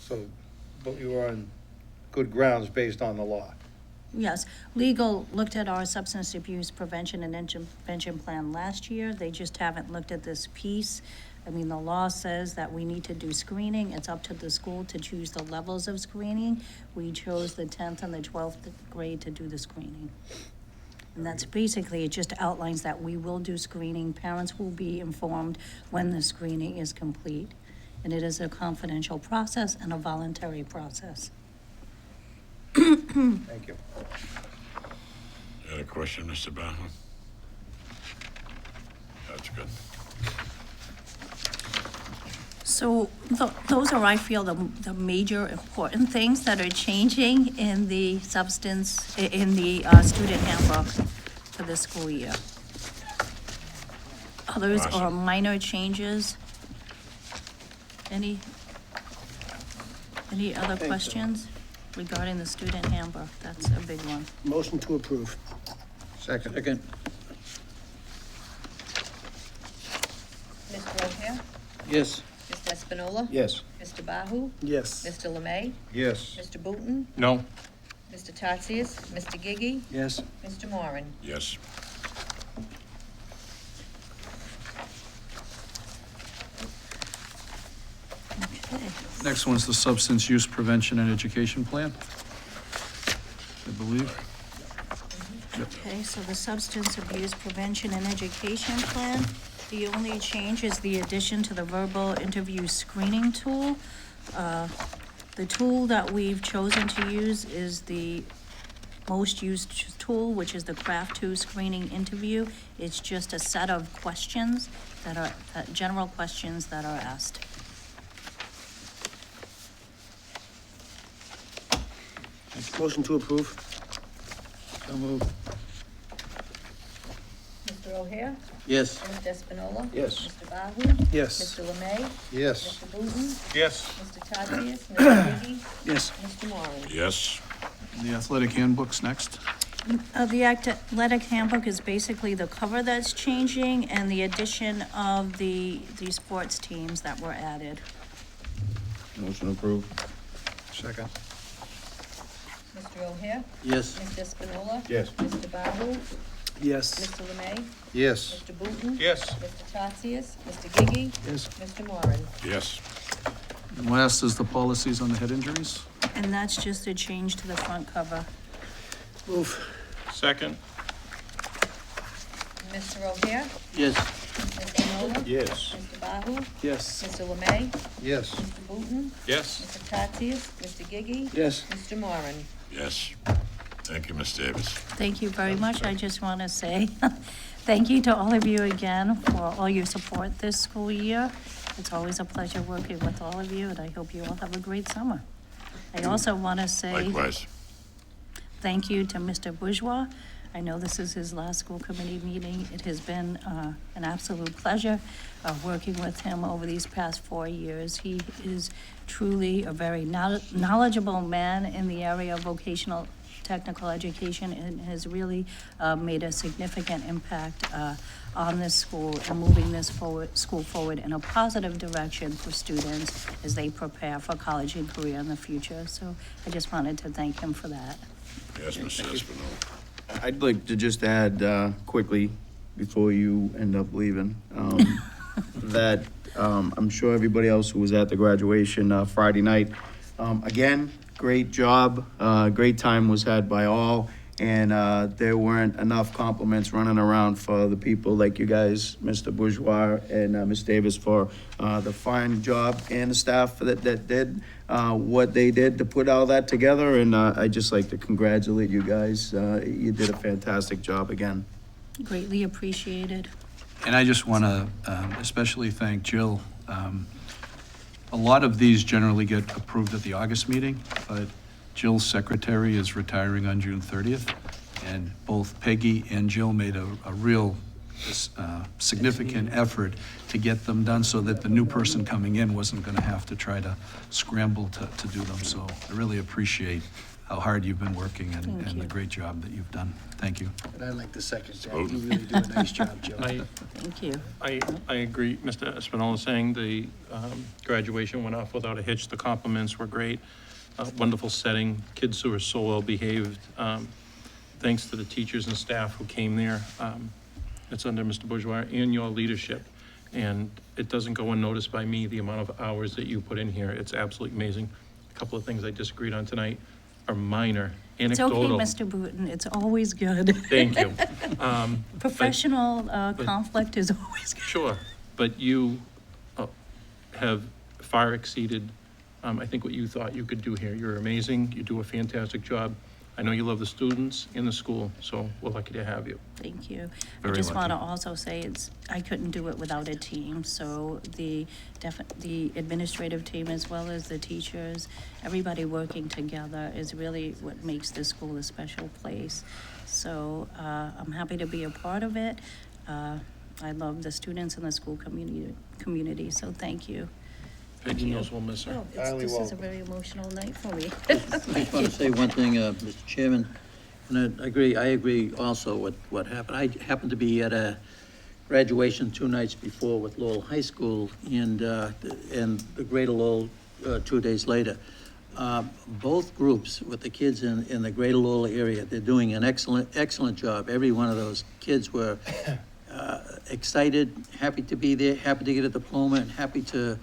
So, but you were on good grounds based on the law? Yes, legal looked at our substance abuse prevention and intervention plan last year. They just haven't looked at this piece. I mean, the law says that we need to do screening. It's up to the school to choose the levels of screening. We chose the 10th and the 12th grade to do the screening. And that's basically, it just outlines that we will do screening. Parents will be informed when the screening is complete. And it is a confidential process and a voluntary process. Thank you. You had a question, Mr. Bahu? That's good. So those are, I feel, the major important things that are changing in the student handbook for this school year. Others are Awesome. minor changes. Any other so. questions regarding the student handbook? That's a big one. Motion to approve. Second. Mr. O'Hare? Yes. Mr. Espinola? Yes. Mr. Bahu? Yes. Mr. Lemay? Yes. Mr. Booton? No. Mr. Tatsias? Mr. Gigi? Yes. Mr. Moran? Yes. Okay. Next one's the Substance Use Prevention and Education Plan, I believe. Okay, so the Substance Abuse Prevention and Education Plan, the only change is the addition to the verbal interview screening tool. The tool that we've chosen to use is the most used tool, which is the Craft 2 screening interview. It's just a set of questions general questions that are asked. Motion to approve. So moved. Mr. O'Hare? Yes. Mr. Espinola? Yes. Mr. Bahu? Yes. Mr. Lemay? Yes. Mr. Booton? Yes. Mr. Tatsias? Mr. Gigi? Yes. Mr. Moran? Yes. The athletic handbook's next. The athletic handbook is basically the cover that's changing and the addition of the sports teams that were added. Motion approved. Second. Mr. O'Hare? Yes. Mr. Espinola? Yes. Mr. Bahu? Yes. Mr. Lemay? Yes. Mr. Booton? Yes. Mr. Tatsias? Mr. Gigi? Yes. Mr. Moran? Yes. And last is the policies on the head injuries. And that's just a change to the front cover. Move. Second. Mr. O'Hare? Yes. Mr. Nola? Yes. Mr. Bahu? Yes. Mr. Lemay? Yes. Mr. Booton? Yes. Mr. Tatsias? Mr. Gigi? Yes. Mr. Moran? Yes. Thank you, Ms. Davis. Thank you very much. I just want to say thank you to all of you again for all your support this school year. It's always a pleasure working with all of you, and I hope you all have a great summer. I also want to say Likewise. thank you to Mr. Bourgeois. I know this is his last school committee meeting. It has been an absolute pleasure working with him over these past 4 years. He is truly a very knowledgeable man in the area of vocational technical education and has really made a significant impact on this school and moving this school forward in a positive direction for students as they prepare for college and career in the future. So I just wanted to thank him for that. Yes, Mr. Espinola. I'd like to just add quickly, before you end up leaving, that I'm sure everybody else who was at the graduation Friday night, again, great job, great time was had by all, and there weren't enough compliments running around for the people like you guys, Mr. Bourgeois and Ms. Davis, for the fine job, and the staff that did what they did to put all that together, and I'd just like to congratulate you guys. You did a fantastic job again. Greatly appreciated. And I just want to especially thank Jill. A lot of these generally get approved at the August meeting, but Jill's secretary is retiring on June 30th, and both Peggy and Jill made a real significant effort to get them done so that the new person coming in wasn't going to have to try to scramble to do them. So I really appreciate how hard you've been working and the great job that you've done. Thank you. And I'd like to second that. You really do a nice job, Joe. Thank you. I agree, Mr. Espinola saying the graduation went off without a hitch. The compliments were great. Wonderful setting, kids who were so well behaved. Thanks to the teachers and staff who came there. It's under Mr. Bourgeois and your leadership. And it doesn't go unnoticed by me, the amount of hours that you put in here. It's absolutely amazing. A couple of things I disagreed on tonight are minor, It's okay, anecdotal. Mr. Booton. It's always good. Thank you. Professional conflict is always good. Sure, but you have far exceeded, I think, what you thought you could do here. You're amazing. You do a fantastic job. I know you love the students in the school, so we're lucky to have you. Thank you. I Very just want to lucky. also say I couldn't do it without a team. So the administrative team as well as the teachers, everybody working together is really what makes this school a special place. So I'm happy to be a part of it. I love the students and the school community, so thank you. Peggy knows we'll miss her. This is a very emotional night for me. I just want to say one thing, Mr. Chairman, and I agree also with what happened. I happened to be at a graduation 2 nights before with Lowell High School and the Greater Lowell 2 days later. Both groups with the kids in the Greater Lowell area, they're doing an excellent job. Every one of those kids were excited, happy to be there, happy to get a diploma, and happy to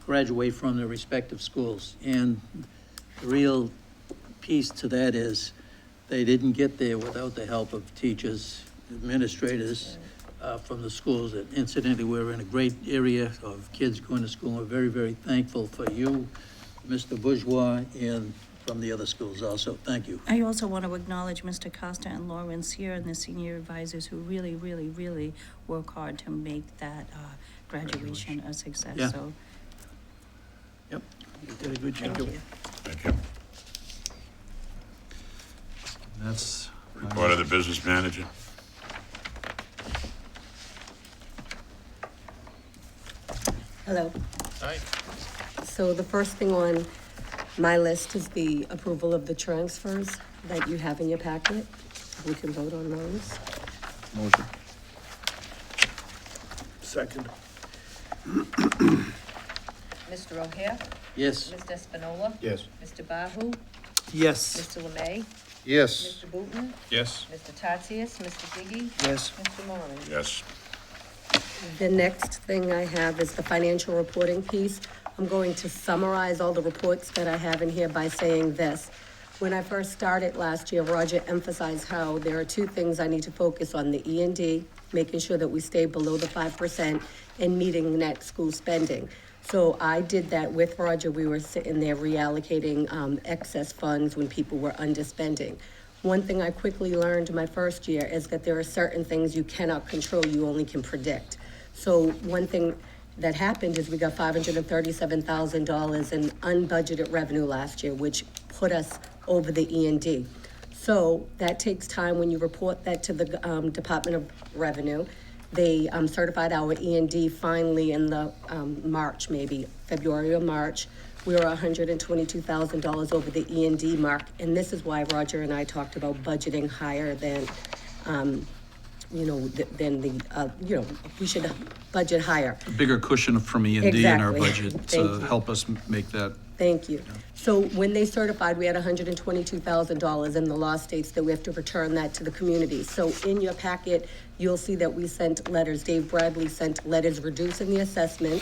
graduate from their respective schools. And the real piece to that is they didn't get there without the help of teachers, administrators from the schools. And incidentally, we're in a great area of kids going to school. We're very, very thankful for you, Mr. Bourgeois, and from the other schools also. Thank you. I also want to acknowledge Mr. Costa and Lawrence here and the senior advisors who really, really, really work hard to make that graduation a success. Yeah. So, Yep. You did a good job. thank you. Thank you. That's Report of the business manager. Hello. Hi. So the first thing on my list is the approval of the transfers that you have in your packet. We can vote on those. Motion. Second. Mr. O'Hare? Yes. Mr. Espinola? Yes. Mr. Bahu? Yes. Mr. Lemay? Yes. Mr. Booton? Yes. Mr. Tatsias? Mr. Gigi? Yes. Mr. Moran? Yes. The next thing I have is the financial reporting piece. I'm going to summarize all the reports that I have in here by saying this. When I first started last year, Roger emphasized how there are two things I need to focus on, the E&D, making sure that we stay below the 5%, and meeting net school spending. So I did that with Roger. We were sitting there reallocating excess funds when people were underspending. One thing I quickly learned my first year is that there are certain things you cannot control, you only can predict. So one thing that happened is we got $537,000 in unbudgeted revenue last year, which put us over the E&D. So that takes time when you report that to the Department of Revenue. They certified our E&D finally in the March, maybe February or March. We were $122,000 over the E&D mark, and this is why Roger and I talked about budgeting higher than, we should budget higher. A bigger cushion from E&D in our Exactly. budget Thank to you. help us make that. Thank you. So when they certified, we had $122,000, and the law states that we have to return that to the community. So in your packet, you'll see that we sent letters. Dave Bradley sent letters reducing the assessment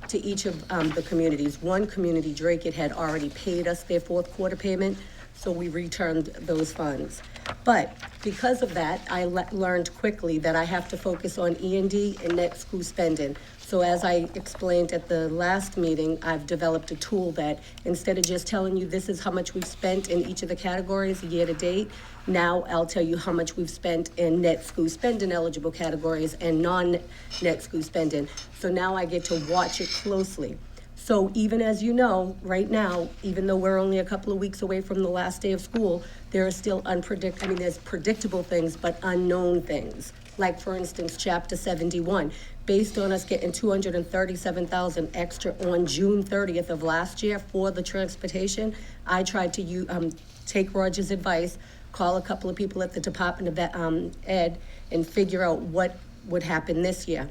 to each of the communities. One community, Drake, it had already paid us their fourth quarter payment, so we returned those funds. But because of that, I learned quickly that I have to focus on E&D and net school spending. So as I explained at the last meeting, I've developed a tool that instead of just telling you this is how much we've spent in each of the categories year to date, now I'll tell you how much we've spent in net school spending eligible categories and non-net school spending. So now I get to watch it closely. So even as you know, right now, even though we're only a couple of weeks away from the last day of school, there are still there's predictable things, but unknown things. Like, for instance, Chapter 71. Based on us getting $237,000 extra on June 30th of last year for the transportation, I tried to take Roger's advice, call a couple of people at the Department of Ed, and figure out what would happen this year.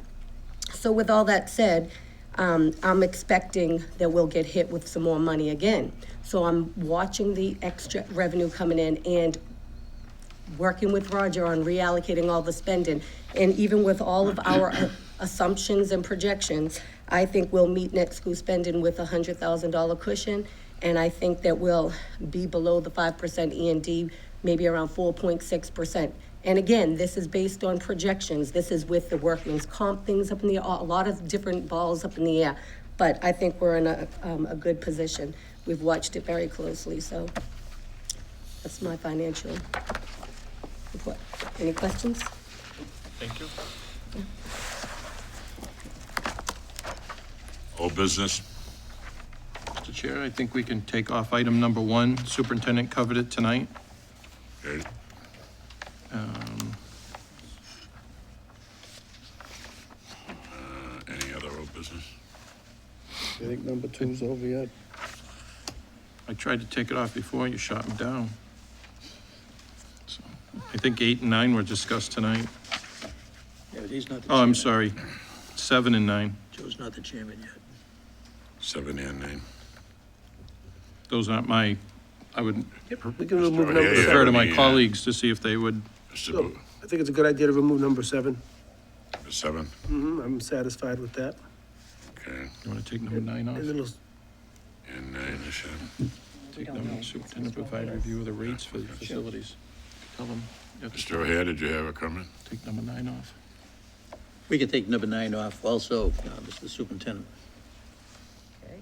So with all that said, I'm expecting that we'll get hit with some more money again. So I'm watching the extra revenue coming in and working with Roger on reallocating all the spending. And even with all of our assumptions and projections, I think we'll meet net school spending with a $100,000 cushion. And I think that we'll be below the 5% E&D, maybe around 4.6%. And again, this is based on projections. This is with the workman's comp things up in the air, a lot of different balls up in the air. But I think we're in a good position. We've watched it very closely, so that's my financial report. Any questions? Thank you. Old business? Mr. Chair, I think we can take off item number 1. Superintendent covered it tonight. Okay. Any other old business? I think number 2's over yet. I tried to take it off before, you shot me down. So, I think 8 and 9 were discussed tonight. Yeah, but he's not the Oh, I'm chairman. sorry, 7 and 9. Joe's not the chairman yet. 7 and 9. Those aren't my, I would We can remove number Yeah, yeah. refer to my Yeah. colleagues to see if they would. Mr. So, I think it's a good idea to remove number 7. 7, I'm satisfied with that. okay, You want to take number 9 off? And it'll, and 9 is 7. Take number, superintendent provide review of the rates for the facilities. Tell them, you have to Mr. O'Hare, did you have a comment? take number 9 off. We can take number 9 off also, Mr. Superintendent. Okay.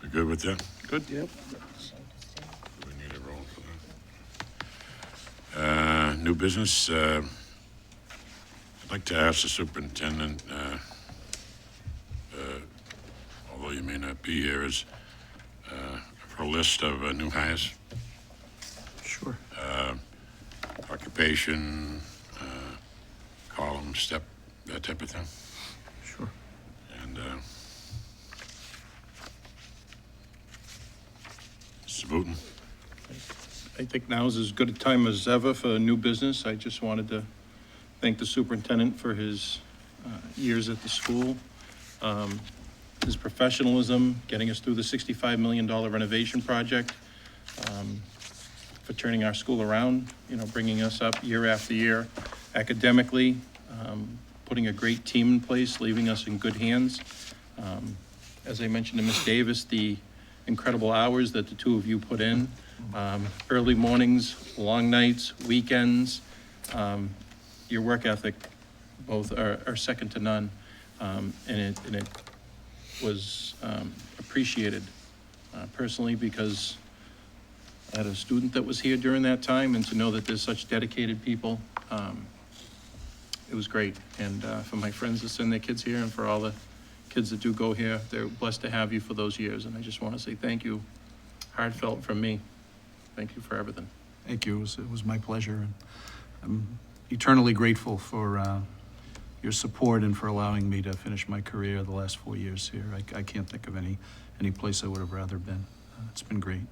We good with that? Good? Yep. We need a roll for that. New business, I'd like to ask the superintendent, although you may not be here, is for a list of new hires, Sure. occupation, column, step, that type of thing. Sure. And Mr. Booton? I think now is as good a time as ever for new business. I just wanted to thank the superintendent for his years at the school, his professionalism, getting us through the $65 million renovation project. for turning our school around, bringing us up year after year academically, putting a great team in place, leaving us in good hands. As I mentioned to Ms. Davis, the incredible hours that the two of you put in, early mornings, long nights, weekends, your work ethic both are second to none, and it was appreciated personally, because I had a student that was here during that time, and to know that there's such dedicated people, it was great. And for my friends that send their kids here, and for all the kids that do go here, they're blessed to have you for those years, and I just want to say thank you, heartfelt from me. Thank you for everything. Thank you. It was my pleasure. And I'm eternally grateful for your support and for allowing me to finish my career the last 4 years here. I can't think of any place I would have rather been. It's been great.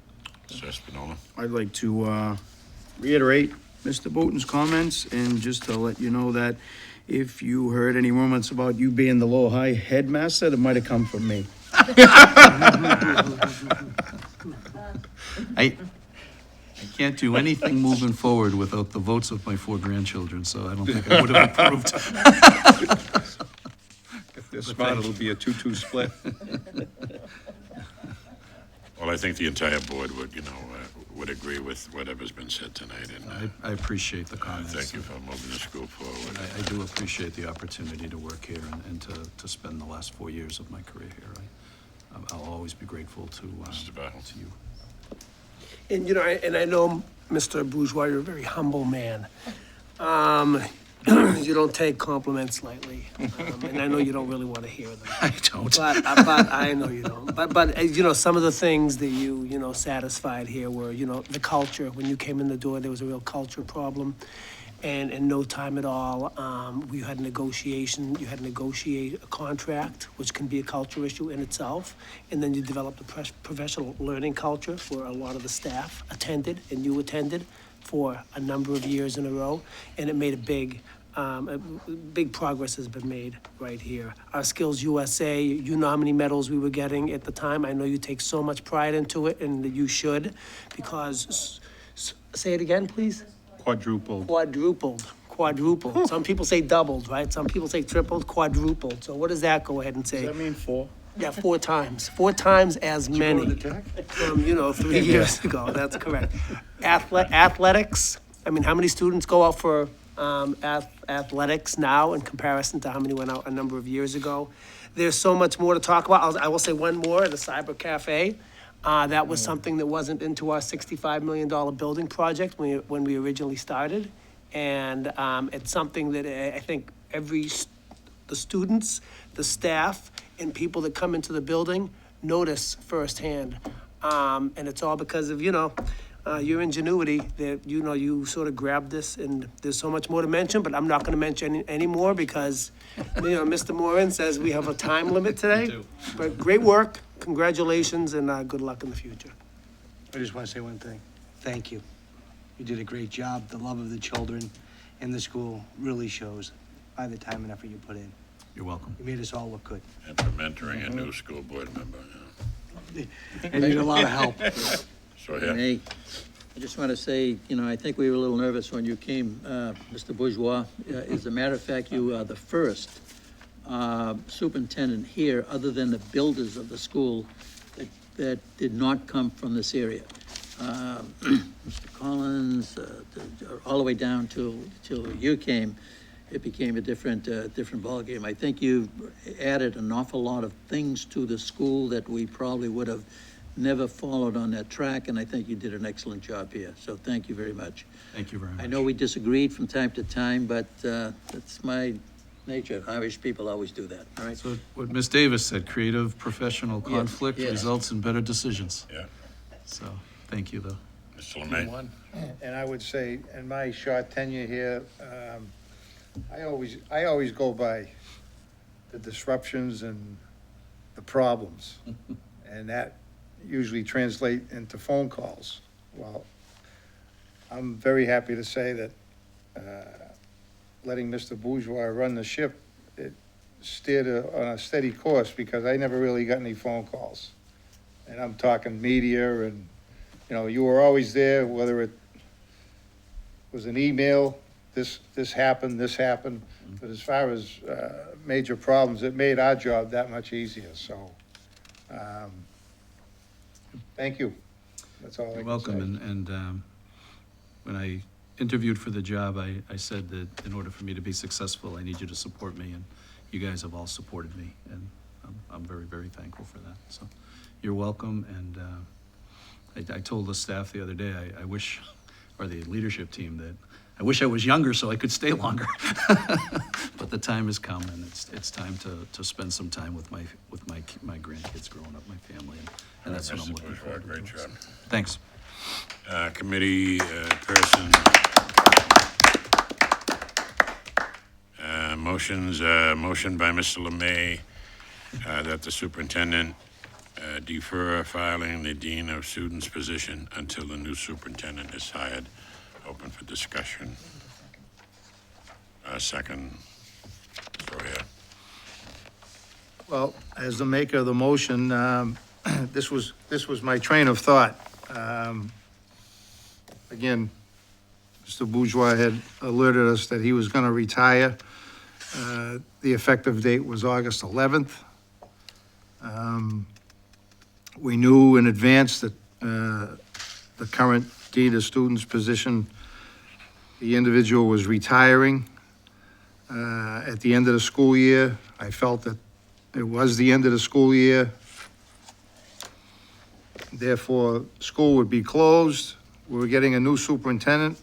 Mr. Espinola? I'd like to reiterate Mr. Booton's comments, and just to let you know that if you heard any rumors about you being the Lowell High headmaster, that might have come from me. I can't do anything moving forward without the votes of my 4 grandchildren, so I don't think I would have approved. If they're smart, it'll be a 2-2 split. Well, I think the entire board would agree with whatever's been said tonight, and I appreciate the comments. thank you for moving the school forward. I do appreciate the opportunity to work here and to spend the last 4 years of my career here. I'll always be grateful to you. And, and I know, Mr. Bourgeois, you're a very humble man. You don't take compliments lightly, and I know you don't really want to hear them. I don't. But I know you don't. But some of the things that you satisfied here were, the culture. When you came in the door, there was a real culture problem. And in no time at all, we had negotiation. You had to negotiate a contract, which can be a culture issue in itself. And then you developed a professional learning culture where a lot of the staff attended, and you attended for a number of years in a row. And it made a big progress has been made right here. Our Skills USA, you know how many medals we were getting at the time. I know you take so much pride into it, and you should, because, say it again, please? Quadrupled. Quadrupled. Some people say doubled, right? Some people say tripled, quadrupled. So what does that go ahead and say? Does that mean 4? Yeah, 4 times. 4 times as many. From, 3 years ago. That's correct. Athletics. I mean, how many students go out for athletics now in comparison to how many went out a number of years ago? There's so much more to talk about. I will say one more, the Cyber Cafe. That was something that wasn't into our $65 million building project when we originally started. And it's something that I think the students, the staff, and people that come into the building notice firsthand. And it's all because of, your ingenuity that, you sort of grabbed this, and there's so much more to mention, but I'm not going to mention any more because, Mr. Moran says we have a time limit today. But great work, congratulations, and good luck in the future. I just want to say one thing. Thank you. You did a great job. The love of the children in the school really shows by the time and effort you put in. You're welcome. You made us all look good. And for mentoring a new school board member. And you need a lot of help. So, yeah. Hey, I just want to say, I think we were a little nervous when you came, Mr. Bourgeois. As a matter of fact, you are the first superintendent here, other than the builders of the school, that did not come from this area. Mr. Collins, all the way down till you came, it became a different ballgame. I think you've added an awful lot of things to the school that we probably would have never followed on that track, and I think you did an excellent job here. So thank you very much. Thank you very much. I know we disagreed from time to time, but that's my nature. Irish people always do that, all right? So what Ms. Davis said, creative professional Yes, conflict yes. results in better decisions. Yeah. So, thank you, though. Mr. Lemay? And I would say, in my short tenure here, I always go by the disruptions and the problems. And that usually translate into phone calls. Well, I'm very happy to say that letting Mr. Bourgeois run the ship, it steered on a steady course, because I never really got any phone calls. And I'm talking media, and, you were always there, whether it was an email, this happened, but as far as, major problems, it made our job that much easier, so, thank you. That's all I can say. You're welcome, and when I interviewed for the job, I said that in order for me to be successful, I need you to support me, and you guys have all supported me, and I'm very, very thankful for that. So you're welcome, and I told the staff the other day, I wish, or the leadership team, that I wish I was younger so I could stay longer. But the time has come, and it's time to spend some time with my grandkids growing up, my family, and that's what I'm Mr. looking Bourgeois, for. great job. Thanks. Committee person. Motion by Mr. Lemay that the superintendent defer filing the dean of students position until the new superintendent is hired. Open for discussion. Second. So, yeah. Well, as the maker of the motion, this was my train of thought. Again, Mr. Bourgeois had alerted us that he was going to retire. The effective date was August 11th. We knew in advance that the current dean of students position, the individual was retiring at the end of the school year. I felt that it was the end of the school year. Therefore, school would be closed. We were getting a new superintendent.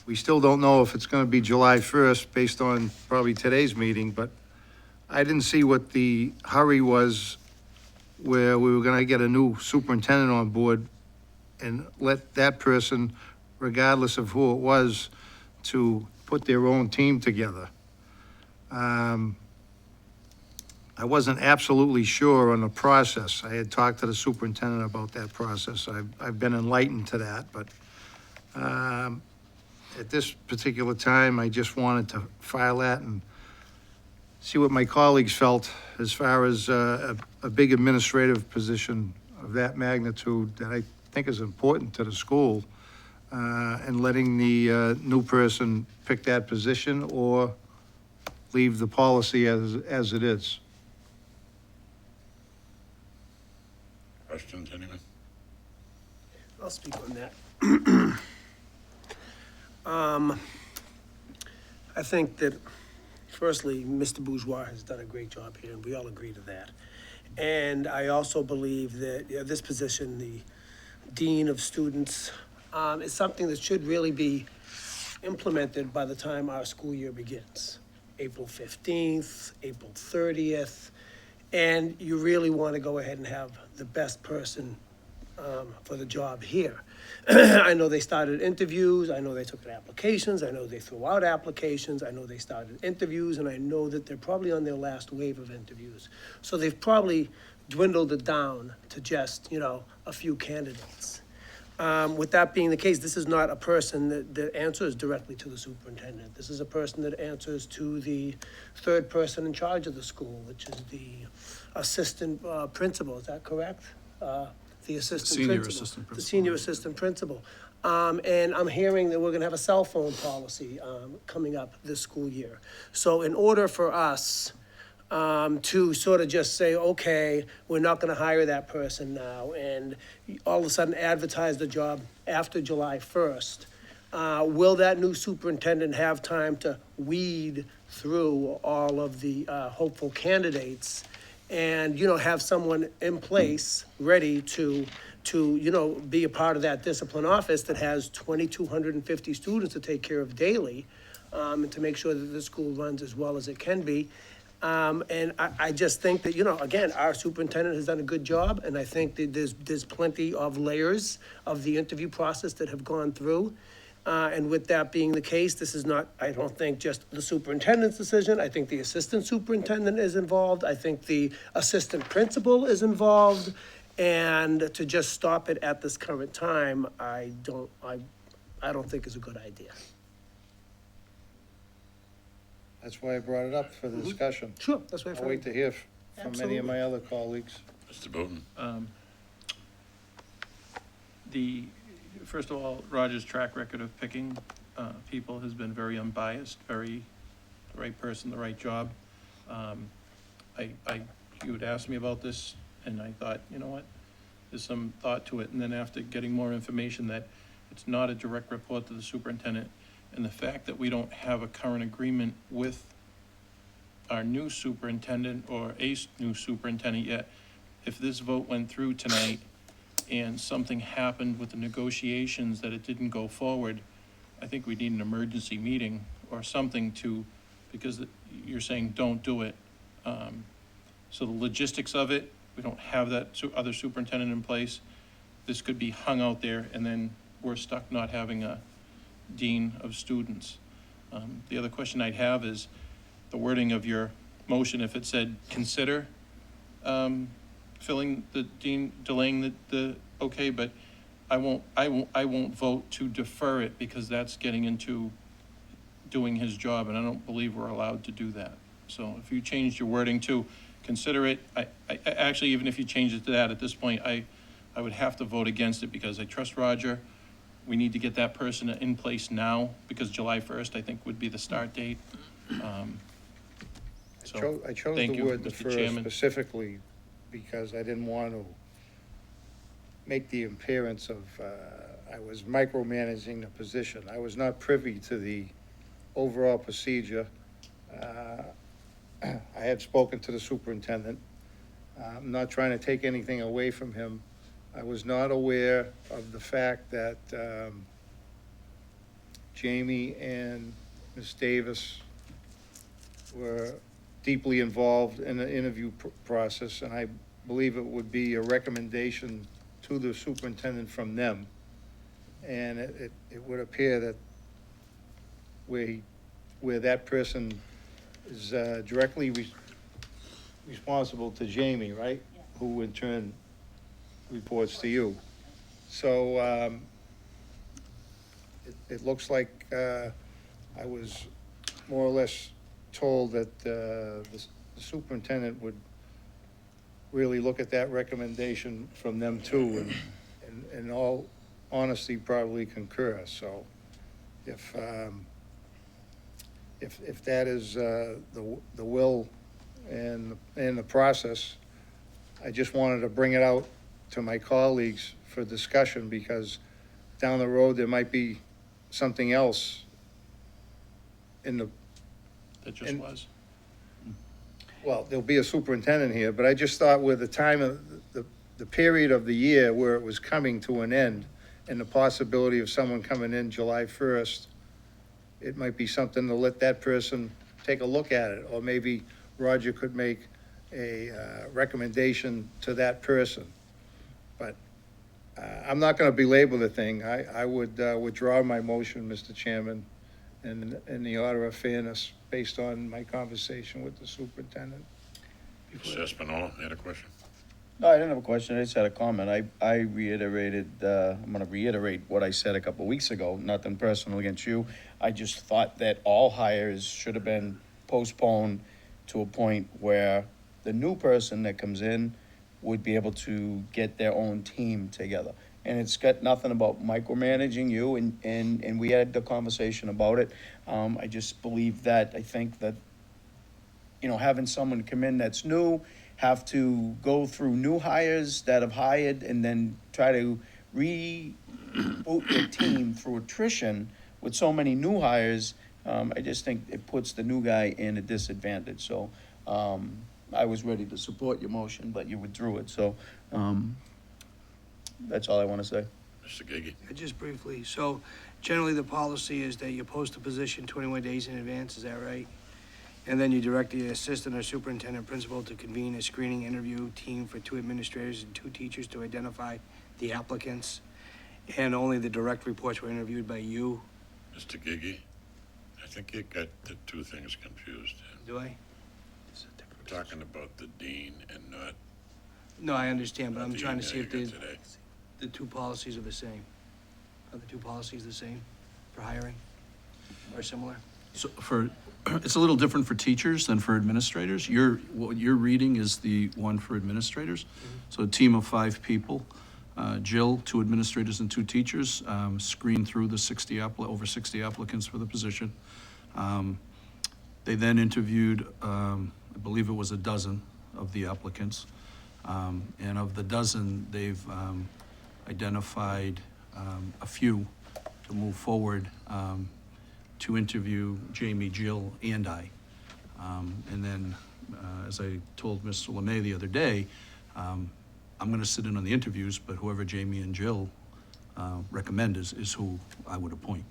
We still don't know if it's going to be July 1st based on probably today's meeting, but I didn't see what the hurry was where we were going to get a new superintendent on board and let that person, regardless of who it was, to put their own team together. I wasn't absolutely sure on the process. I had talked to the superintendent about that process. I've been enlightened to that, but at this particular time, I just wanted to file that and see what my colleagues felt as far as a big administrative position of that magnitude that I think is important to the school, and letting the new person pick that position or leave the policy as it is. Questions, anyone? I'll speak on that. I think that, firstly, Mr. Bourgeois has done a great job here, and we all agree to that. And I also believe that this position, the Dean of Students, is something that should really be implemented by the time our school year begins. April 15th, April 30th, and you really want to go ahead and have the best person for the job here. I know they started interviews, I know they took applications, I know they threw out applications, I know they started interviews, and I know that they're probably on their last wave of interviews. So they've probably dwindled it down to just, a few candidates. With that being the case, this is not a person that answers directly to the superintendent. This is a person that answers to the third person in charge of the school, which is the assistant principal, is that correct? The assistant Senior principal. assistant The principal. senior assistant principal. And I'm hearing that we're gonna have a cell phone policy coming up this school year. So in order for us to sort of just say, okay, we're not gonna hire that person now, and all of a sudden advertise the job after July 1st, will that new superintendent have time to weed through all of the hopeful candidates and, have someone in place ready to be a part of that discipline office that has 2,250 students to take care of daily, and to make sure that the school runs as well as it can be. And I just think that, again, our superintendent has done a good job, and I think that there's plenty of layers of the interview process that have gone through. And with that being the case, this is not, I don't think, just the superintendent's decision. I think the assistant superintendent is involved. I think the assistant principal is involved. And to just stop it at this current time, I don't think is a good idea. That's why I brought it up for the discussion. Sure, that's why I I'll wait to hear from many of Absolutely. my other colleagues. Mr. Bowden? First of all, Roger's track record of picking people has been very unbiased, very, the right person, the right job. You had asked me about this, and I thought, you know what, there's some thought to it. And then after getting more information that it's not a direct report to the superintendent, and the fact that we don't have a current agreement with our new superintendent or a new superintendent yet, if this vote went through tonight and something happened with the negotiations that it didn't go forward, I think we need an emergency meeting or something to, because you're saying don't do it. So the logistics of it, we don't have that other superintendent in place. This could be hung out there, and then we're stuck not having a dean of students. The other question I'd have is the wording of your motion. If it said consider filling the dean, delaying the okay, but I won't vote to defer it, because that's getting into doing his job, and I don't believe we're allowed to do that. So if you changed your wording to consider it, I actually, even if you change it to that, at this point, I would have to vote against it, because I trust Roger. We need to get that person in place now, because July 1st, I think, would be the start date. I chose thank the you, word Mr. defer Chairman. specifically because I didn't want to make the appearance of, I was micromanaging the position. I was not privy to the overall procedure. I had spoken to the superintendent. I'm not trying to take anything away from him. I was not aware of the fact that Jamie and Ms. Davis were deeply involved in the interview process, and I believe it would be a recommendation to the superintendent from them. And it would appear that where that person is directly responsible to Jamie, right? Yeah. Who in turn reports to you. So it looks like I was more or less told that the superintendent would really look at that recommendation from them too, and in all honesty, probably concur. So if that is the will and the process, I just wanted to bring it out to my colleagues for discussion, because down the road, there might be something else in the, That just was. well, there'll be a superintendent here, but I just thought with the time of the period of the year where it was coming to an end, and the possibility of someone coming in July 1st, it might be something to let that person take a look at it, or maybe Roger could make a recommendation to that person. But I'm not gonna belabor the thing. I would withdraw my motion, Mr. Chairman, in the order of fairness, based on my conversation with the superintendent. Mr. Espinola, you had a question? No, I didn't have a question, I just had a comment. I reiterated, I'm gonna reiterate what I said a couple weeks ago, nothing personal against you. I just thought that all hires should have been postponed to a point where the new person that comes in would be able to get their own team together. And it's got nothing about micromanaging you, and we had the conversation about it. I just believe that, I think that, having someone come in that's new, have to go through new hires that have hired, and then try to reboot the team through attrition with so many new hires, I just think it puts the new guy in a disadvantage. So I was ready to support your motion, but you withdrew it. So that's all I want to say. Mr. Gigi? Just briefly, so generally the policy is that you post a position 21 days in advance, is that right? And then you direct the assistant or superintendent principal to convene a screening interview team for 2 administrators and 2 teachers to identify the applicants. And only the direct reports were interviewed by you. Mr. Gigi? I think you got the two things confused. Do I? We're talking about the dean and not No, I understand, but I'm the trying to see email if you got today. the 2 policies are the same. Are the 2 policies the same for hiring or similar? So it's a little different for teachers than for administrators. What you're reading is the one for administrators. So a team of 5 people. Jill, 2 administrators and 2 teachers, screened through the over 60 applicants for the position. They then interviewed, I believe it was a dozen of the applicants. And of the dozen, they've identified a few to move forward to interview Jamie, Jill, and I. And then, as I told Mr. Lemay the other day, I'm gonna sit in on the interviews, but whoever Jamie and Jill recommend is who I would appoint.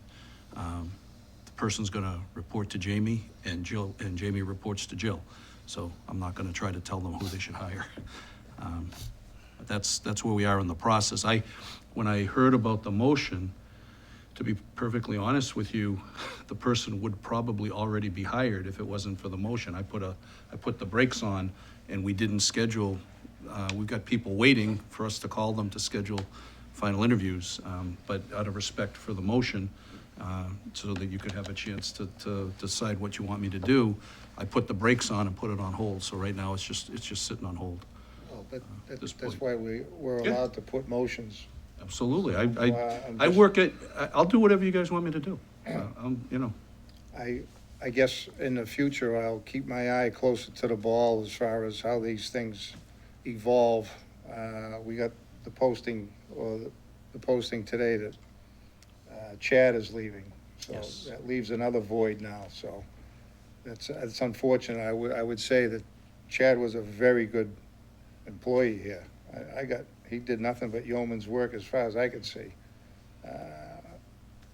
The person's gonna report to Jamie, and Jamie reports to Jill. So I'm not gonna try to tell them who they should hire. But that's where we are in the process. When I heard about the motion, to be perfectly honest with you, the person would probably already be hired if it wasn't for the motion. I put the brakes on, and we didn't schedule. We've got people waiting for us to call them to schedule final interviews, but out of respect for the motion, so that you could have a chance to decide what you want me to do, I put the brakes on and put it on hold. So right now, it's just sitting on hold. Well, this that's point. why we're Yeah. allowed to put motions. Absolutely. I'm I just- work I'll do whatever you guys want me to do. I guess in the future, I'll keep my eye closer to the ball as far as how these things evolve. We got the posting today that Chad is leaving. So Yes. that leaves another void now, so that's unfortunate. I would say that Chad was a very good employee here. He did nothing but yeoman's work as far as I could see.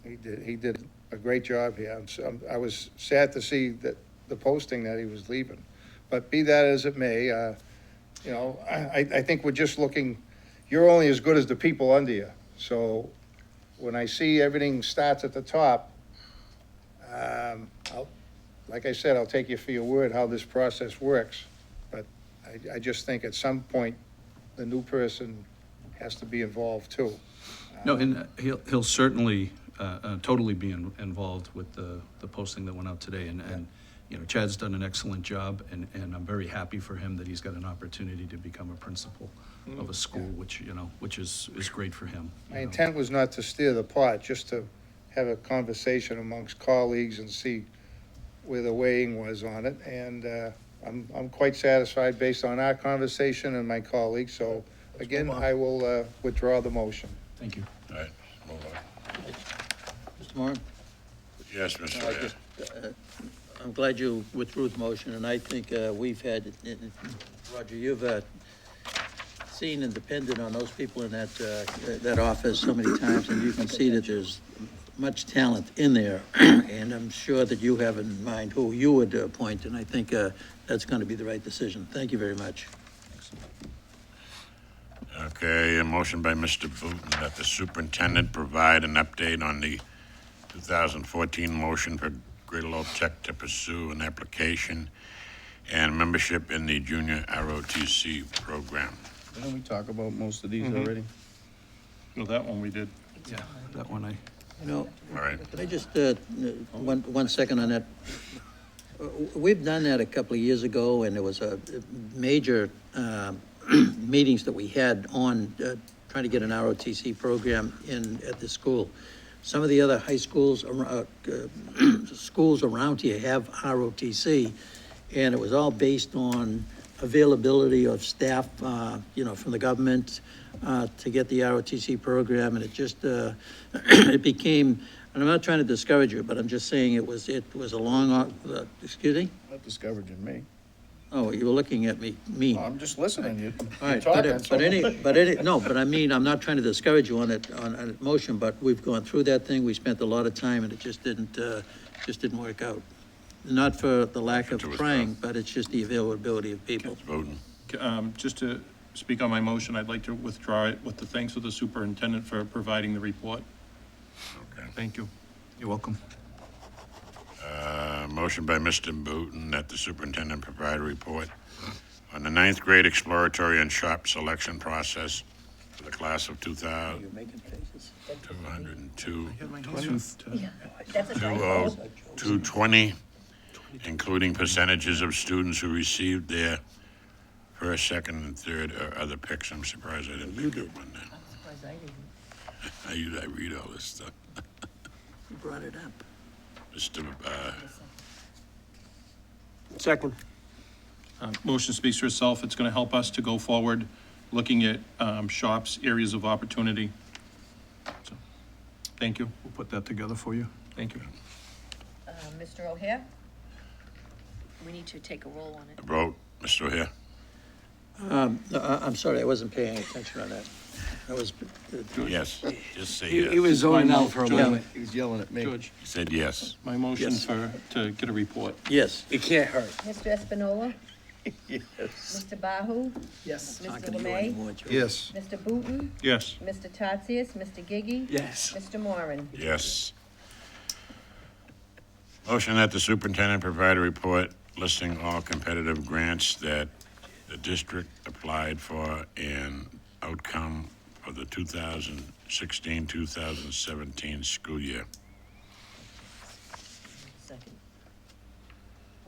He did a great job here. I was sad to see that the posting that he was leaving. But be that as it may, I think we're just looking, you're only as good as the people under you. So when I see everything starts at the top, like I said, I'll take you for your word how this process works. But I just think at some point, the new person has to be involved too. No, and he'll certainly totally be involved with the posting that went out today. And Chad's done an excellent job, and I'm very happy for him that he's got an opportunity to become a principal of a school, which is great for him. My intent was not to steer the pot, just to have a conversation amongst colleagues and see where the weighing was on it. And I'm quite satisfied based on our conversation and my colleagues. So again, I will withdraw the motion. Thank you. All right, move on. Mr. Moran? Yes, Mr. I Mayor. just, I'm glad you withdrew the motion, and I think we've had, Roger, you've seen and depended on those people in that office so many times, and you can see that there's much talent in there, and I'm sure that you have in mind who you would appoint, and I think that's going to be the right decision. Thank you very much. Okay, a motion by Mr. Booton that the superintendent provide an update on the 2014 motion for Greater Lowell Tech to pursue an application and membership in the junior ROTC program. Didn't we talk about most of these Mhm. already? No, that one we did. Yeah, that one All right. Can I just, one second on that? We've done that a couple of years ago, and there was a major meetings that we had on trying to get an ROTC program at the school. Some of the other high schools, schools around here have ROTC, and it was all based on availability of staff, from the government to get the ROTC program, and it just, it became, and I'm not trying to discourage you, but I'm just saying it was a long, excuse me? Not discouraging me. Oh, you were looking at me mean. I'm just listening. You're All right, talking, so- but I mean, I'm not trying to discourage you on a motion, but we've gone through that thing, we spent a lot of time, and it just didn't work out. Not for the lack of trying, but it's just the availability of people. Voting. Just to speak on my motion, I'd like to withdraw it with the thanks of the superintendent for providing the report. Okay. Thank you. You're welcome. Motion by Mr. Booton that the superintendent provide a report on the 9th grade exploratory and shop selection process for the class of 2,202, You're making faces. 220, including percentages of students who received their first, second, and third or other picks. I'm surprised I didn't pick up one then. exciting. I read all this stuff. You brought it up. Mr. Second. Motion speaks for itself. It's going to help us to go forward, looking at shops, areas of opportunity. So, thank you. We'll put that together for you. Thank you. Mr. O'Hare? We need to take a roll on it. Vote, Mr. O'Hare. No, I'm sorry, I wasn't paying attention on that. I was, Yes, just say He yes. was zoning My out for a George. moment. He was yelling at me. George, He said yes. my motion Yes. to get a report. yes. It can't hurt. Mr. Espinola? Yes. Mr. Bahu? Yes. Not Mr. gonna go Lemay? anymore, George. Yes. Mr. Booton? Yes. Mr. Tatsias? Mr. Gigi? Yes. Mr. Moran? Yes. Motion that the superintendent provide a report listing all competitive grants that the district applied for and outcome of the 2016-2017 school year.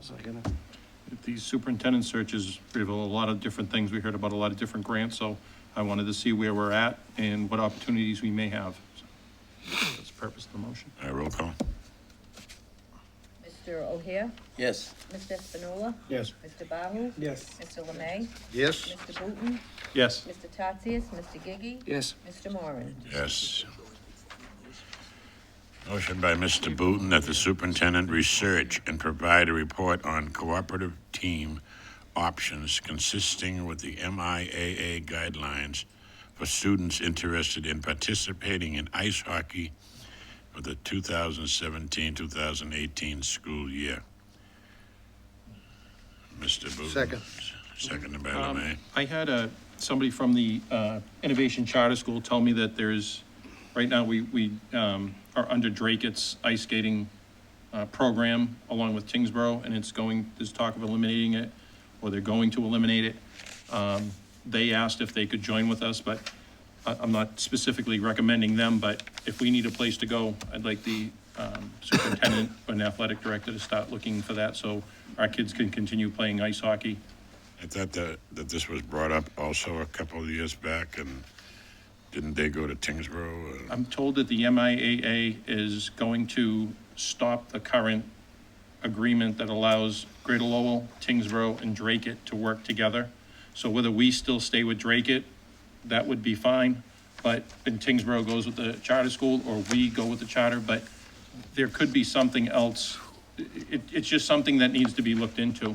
Second. These superintendent searches reveal a lot of different things. We heard about a lot of different grants, so I wanted to see where we're at and what opportunities we may have. So, that's the purpose of the motion. Roll call. Mr. O'Hare? Yes. Mr. Espinola? Yes. Mr. Bahu? Yes. Mr. Lemay? Yes. Mr. Booton? Yes. Mr. Tatsias? Mr. Gigi? Yes. Mr. Moran? Yes. Motion by Mr. Booton that the superintendent research and provide a report on cooperative team options consisting with the MIAA guidelines for students interested in participating in ice hockey for the 2017-2018 school year. Are Second. Seconded by Lemay. I had somebody from the Innovation Charter School tell me that there's, right now, we are under Drakett's ice skating program along with Tingsboro, and there's talk of eliminating it, or they're going to eliminate it. They asked if they could join with us, but I'm not specifically recommending them, but if we need a place to go, I'd like the superintendent or an athletic director to start looking for that, so our kids can continue playing ice hockey. I thought that this was brought up also a couple of years back, and didn't they go to Tingsboro? I'm told that the MIAA is going to stop the current agreement that allows Greater Lowell, Tingsboro, and Drakeit to work together. So whether we still stay with Drakeit, that would be fine, but and Tingsboro goes with the charter school, or we go with the charter, but there could be something else. It's just something that needs to be looked into,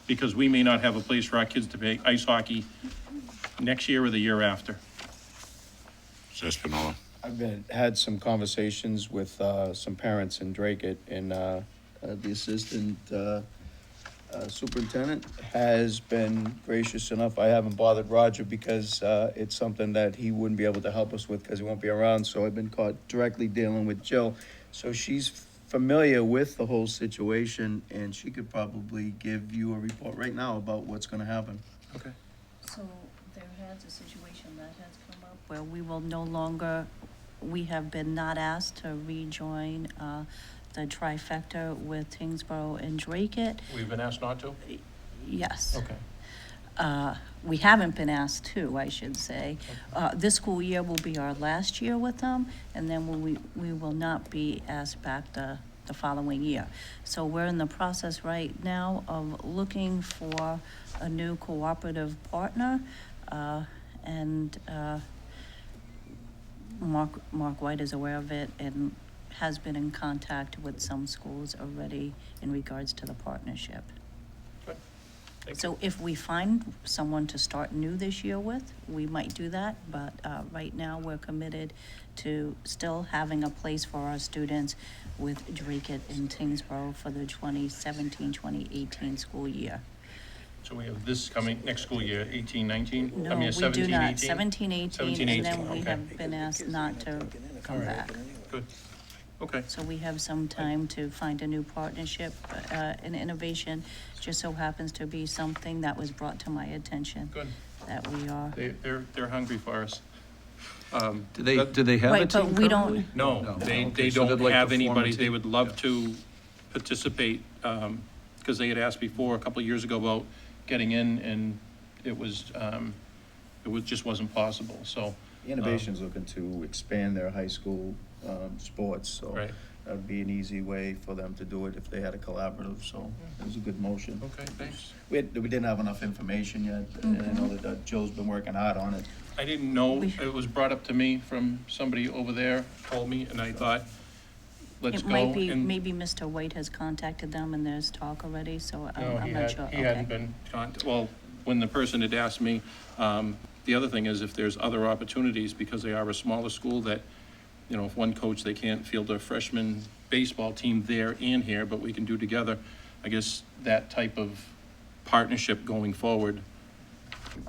because we may not have a place for our kids to play ice hockey next year or the year after. Espinola. I've had some conversations with some parents in Drakeit, and the assistant superintendent has been gracious enough. I haven't bothered Roger because it's something that he wouldn't be able to help us with because he won't be around, so I've been caught directly dealing with Jill. So she's familiar with the whole situation, and she could probably give you a report right now about what's gonna happen. Okay. So there has a situation that has come up where we will no longer, we have been not asked to rejoin the trifecta with Tingsboro and Drakeit. We've been asked not to? Yes. Okay. We haven't been asked to, I should say. This school year will be our last year with them, and then we will not be asked back the following year. So we're in the process right now of looking for a new cooperative partner, and Mark White is aware of it and has been in contact with some schools already in regards to the partnership. So if we find someone to start new this year with, we might do that, but right now we're committed to still having a place for our students with Drakeit and Tingsboro for the 2017-2018 school year. So we have this coming, next school year, 18-19? No, I mean, we do 17-18? not, 17-18, and then we okay. have been asked not to come back. Good. Okay. So we have some time to find a new partnership. And innovation just so happens to be something that was brought to my attention. Good. That we are. They're hungry for us. Do they have a Right, team but we don't- currently? No, they Okay, so don't they'd like to have form a anybody. They team. would love to participate, because they had asked before, a couple of years ago, about getting in, and it just wasn't possible. So Innovation's looking to expand their high school, sports, so. Right. That would be an easy way for them to do it if they had a collaborative, so it was a good motion. Okay, thanks. We didn't have enough information yet, and I know that Joe's been working hard on it. I didn't know, it was brought up to me from somebody over there, told me, and I thought, let's It go. might be, and- maybe Mr. White has contacted them and there's talk already, so No, I'm not sure. he hadn't Okay. been well, when the person had asked me, the other thing is if there's other opportunities, because they are a smaller school that, you know, if one coach, they can't field a freshman baseball team there and here, but we can do together. I guess that type of partnership going forward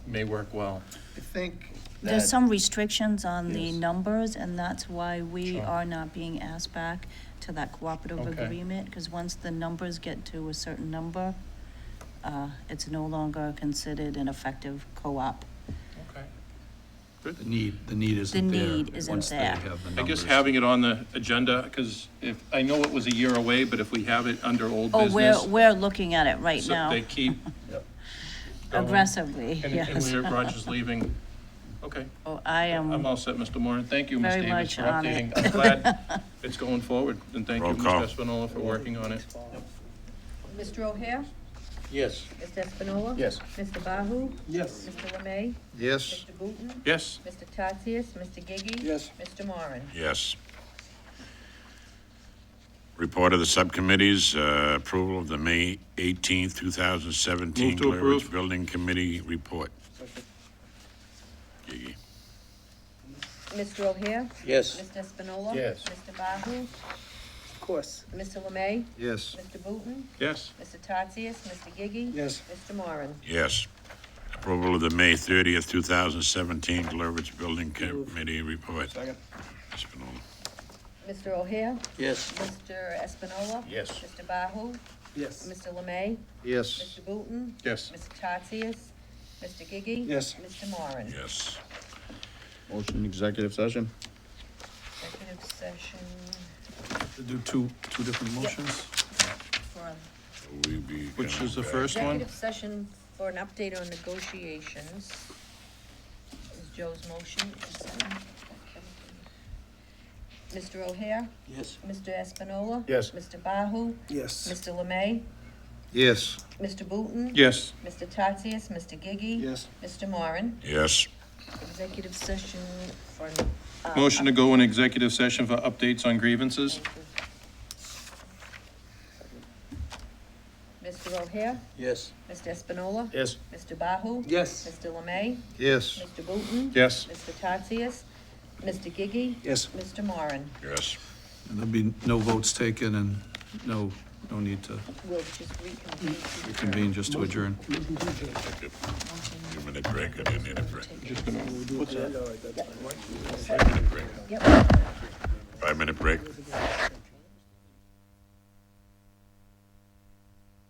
may work well. I think There's that, some restrictions on the Yes. numbers, and that's why we Sure. are not being asked back to that cooperative Okay. agreement, because once the numbers get to a certain number, it's no longer considered an effective co-op. Okay. The need isn't The there. need isn't once they there. have the I guess numbers. having it on the agenda, because if, I know it was a year away, but if we have it under old Oh, business. we're looking at it right so now, They keep. going. aggressively, And yes. where Roger's leaving, okay. Oh, I I'm am, all set, Mr. Moore, and thank you, Ms. Very Davis, much for on updating. it. I'm glad it's going forward, and thank you, Roll call. Mr. Espinola, for working on it. Mr. O'Hare? Yes. Mr. Espinola? Yes. Mr. Bahu? Yes. Mr. Lemay? Yes. Mr. Booton? Yes, Mr. Tatsias? Mr. Gigi? Yes. Mr. Moran? Yes. Report of the subcommittees, approval of the May 18th, 2017 Move to Blair Ridge approve. Building Committee report. Gigi. Mr. O'Hare? Yes. Mr. Espinola? Yes. Mr. Bahu? Of course. Mr. Lemay? Yes. Mr. Booton? yes, Mr. Tatsias? Mr. Gigi? Yes. Mr. Moran? Yes. Approval of the May 30th, 2017 Blair Ridge Building Committee report. Second. Espinola. Mr. O'Hare? Yes. Mr. Espinola? Yes. Mr. Bahu? Yes. Mr. Lemay? Yes. Mr. Booton? yes. Mr. Tatsias? Mr. Gigi? Yes. Mr. Moran? Yes. Motion executive session? Executive session To do two different motions? for, We be Which coming is the back. first one? executive session for an update on negotiations. Is Joe's motion. Mr. O'Hare? Yes. Mr. Espinola? Yes. Mr. Bahu? Yes. Mr. Lemay? Yes. Mr. Booton? Yes, Mr. Tatsias? Mr. Gigi? Yes. Mr. Moran? Yes. Executive session for. motion to go in executive session for updates on grievances? Mr. O'Hare? Yes. Mr. Espinola? Yes. Mr. Bahu? Yes. Mr. Lemay? Yes. Mr. Booton? Yes. Mr. Tatsias? Mr. Gigi? Yes. Mr. Moran? Yes. And there'll be no votes taken and no need to We'll just reconvene. reconvene, just to adjourn. Take a few-minute break, and then need a break. Just gonna, Five-minute break. Yep. 5-minute break.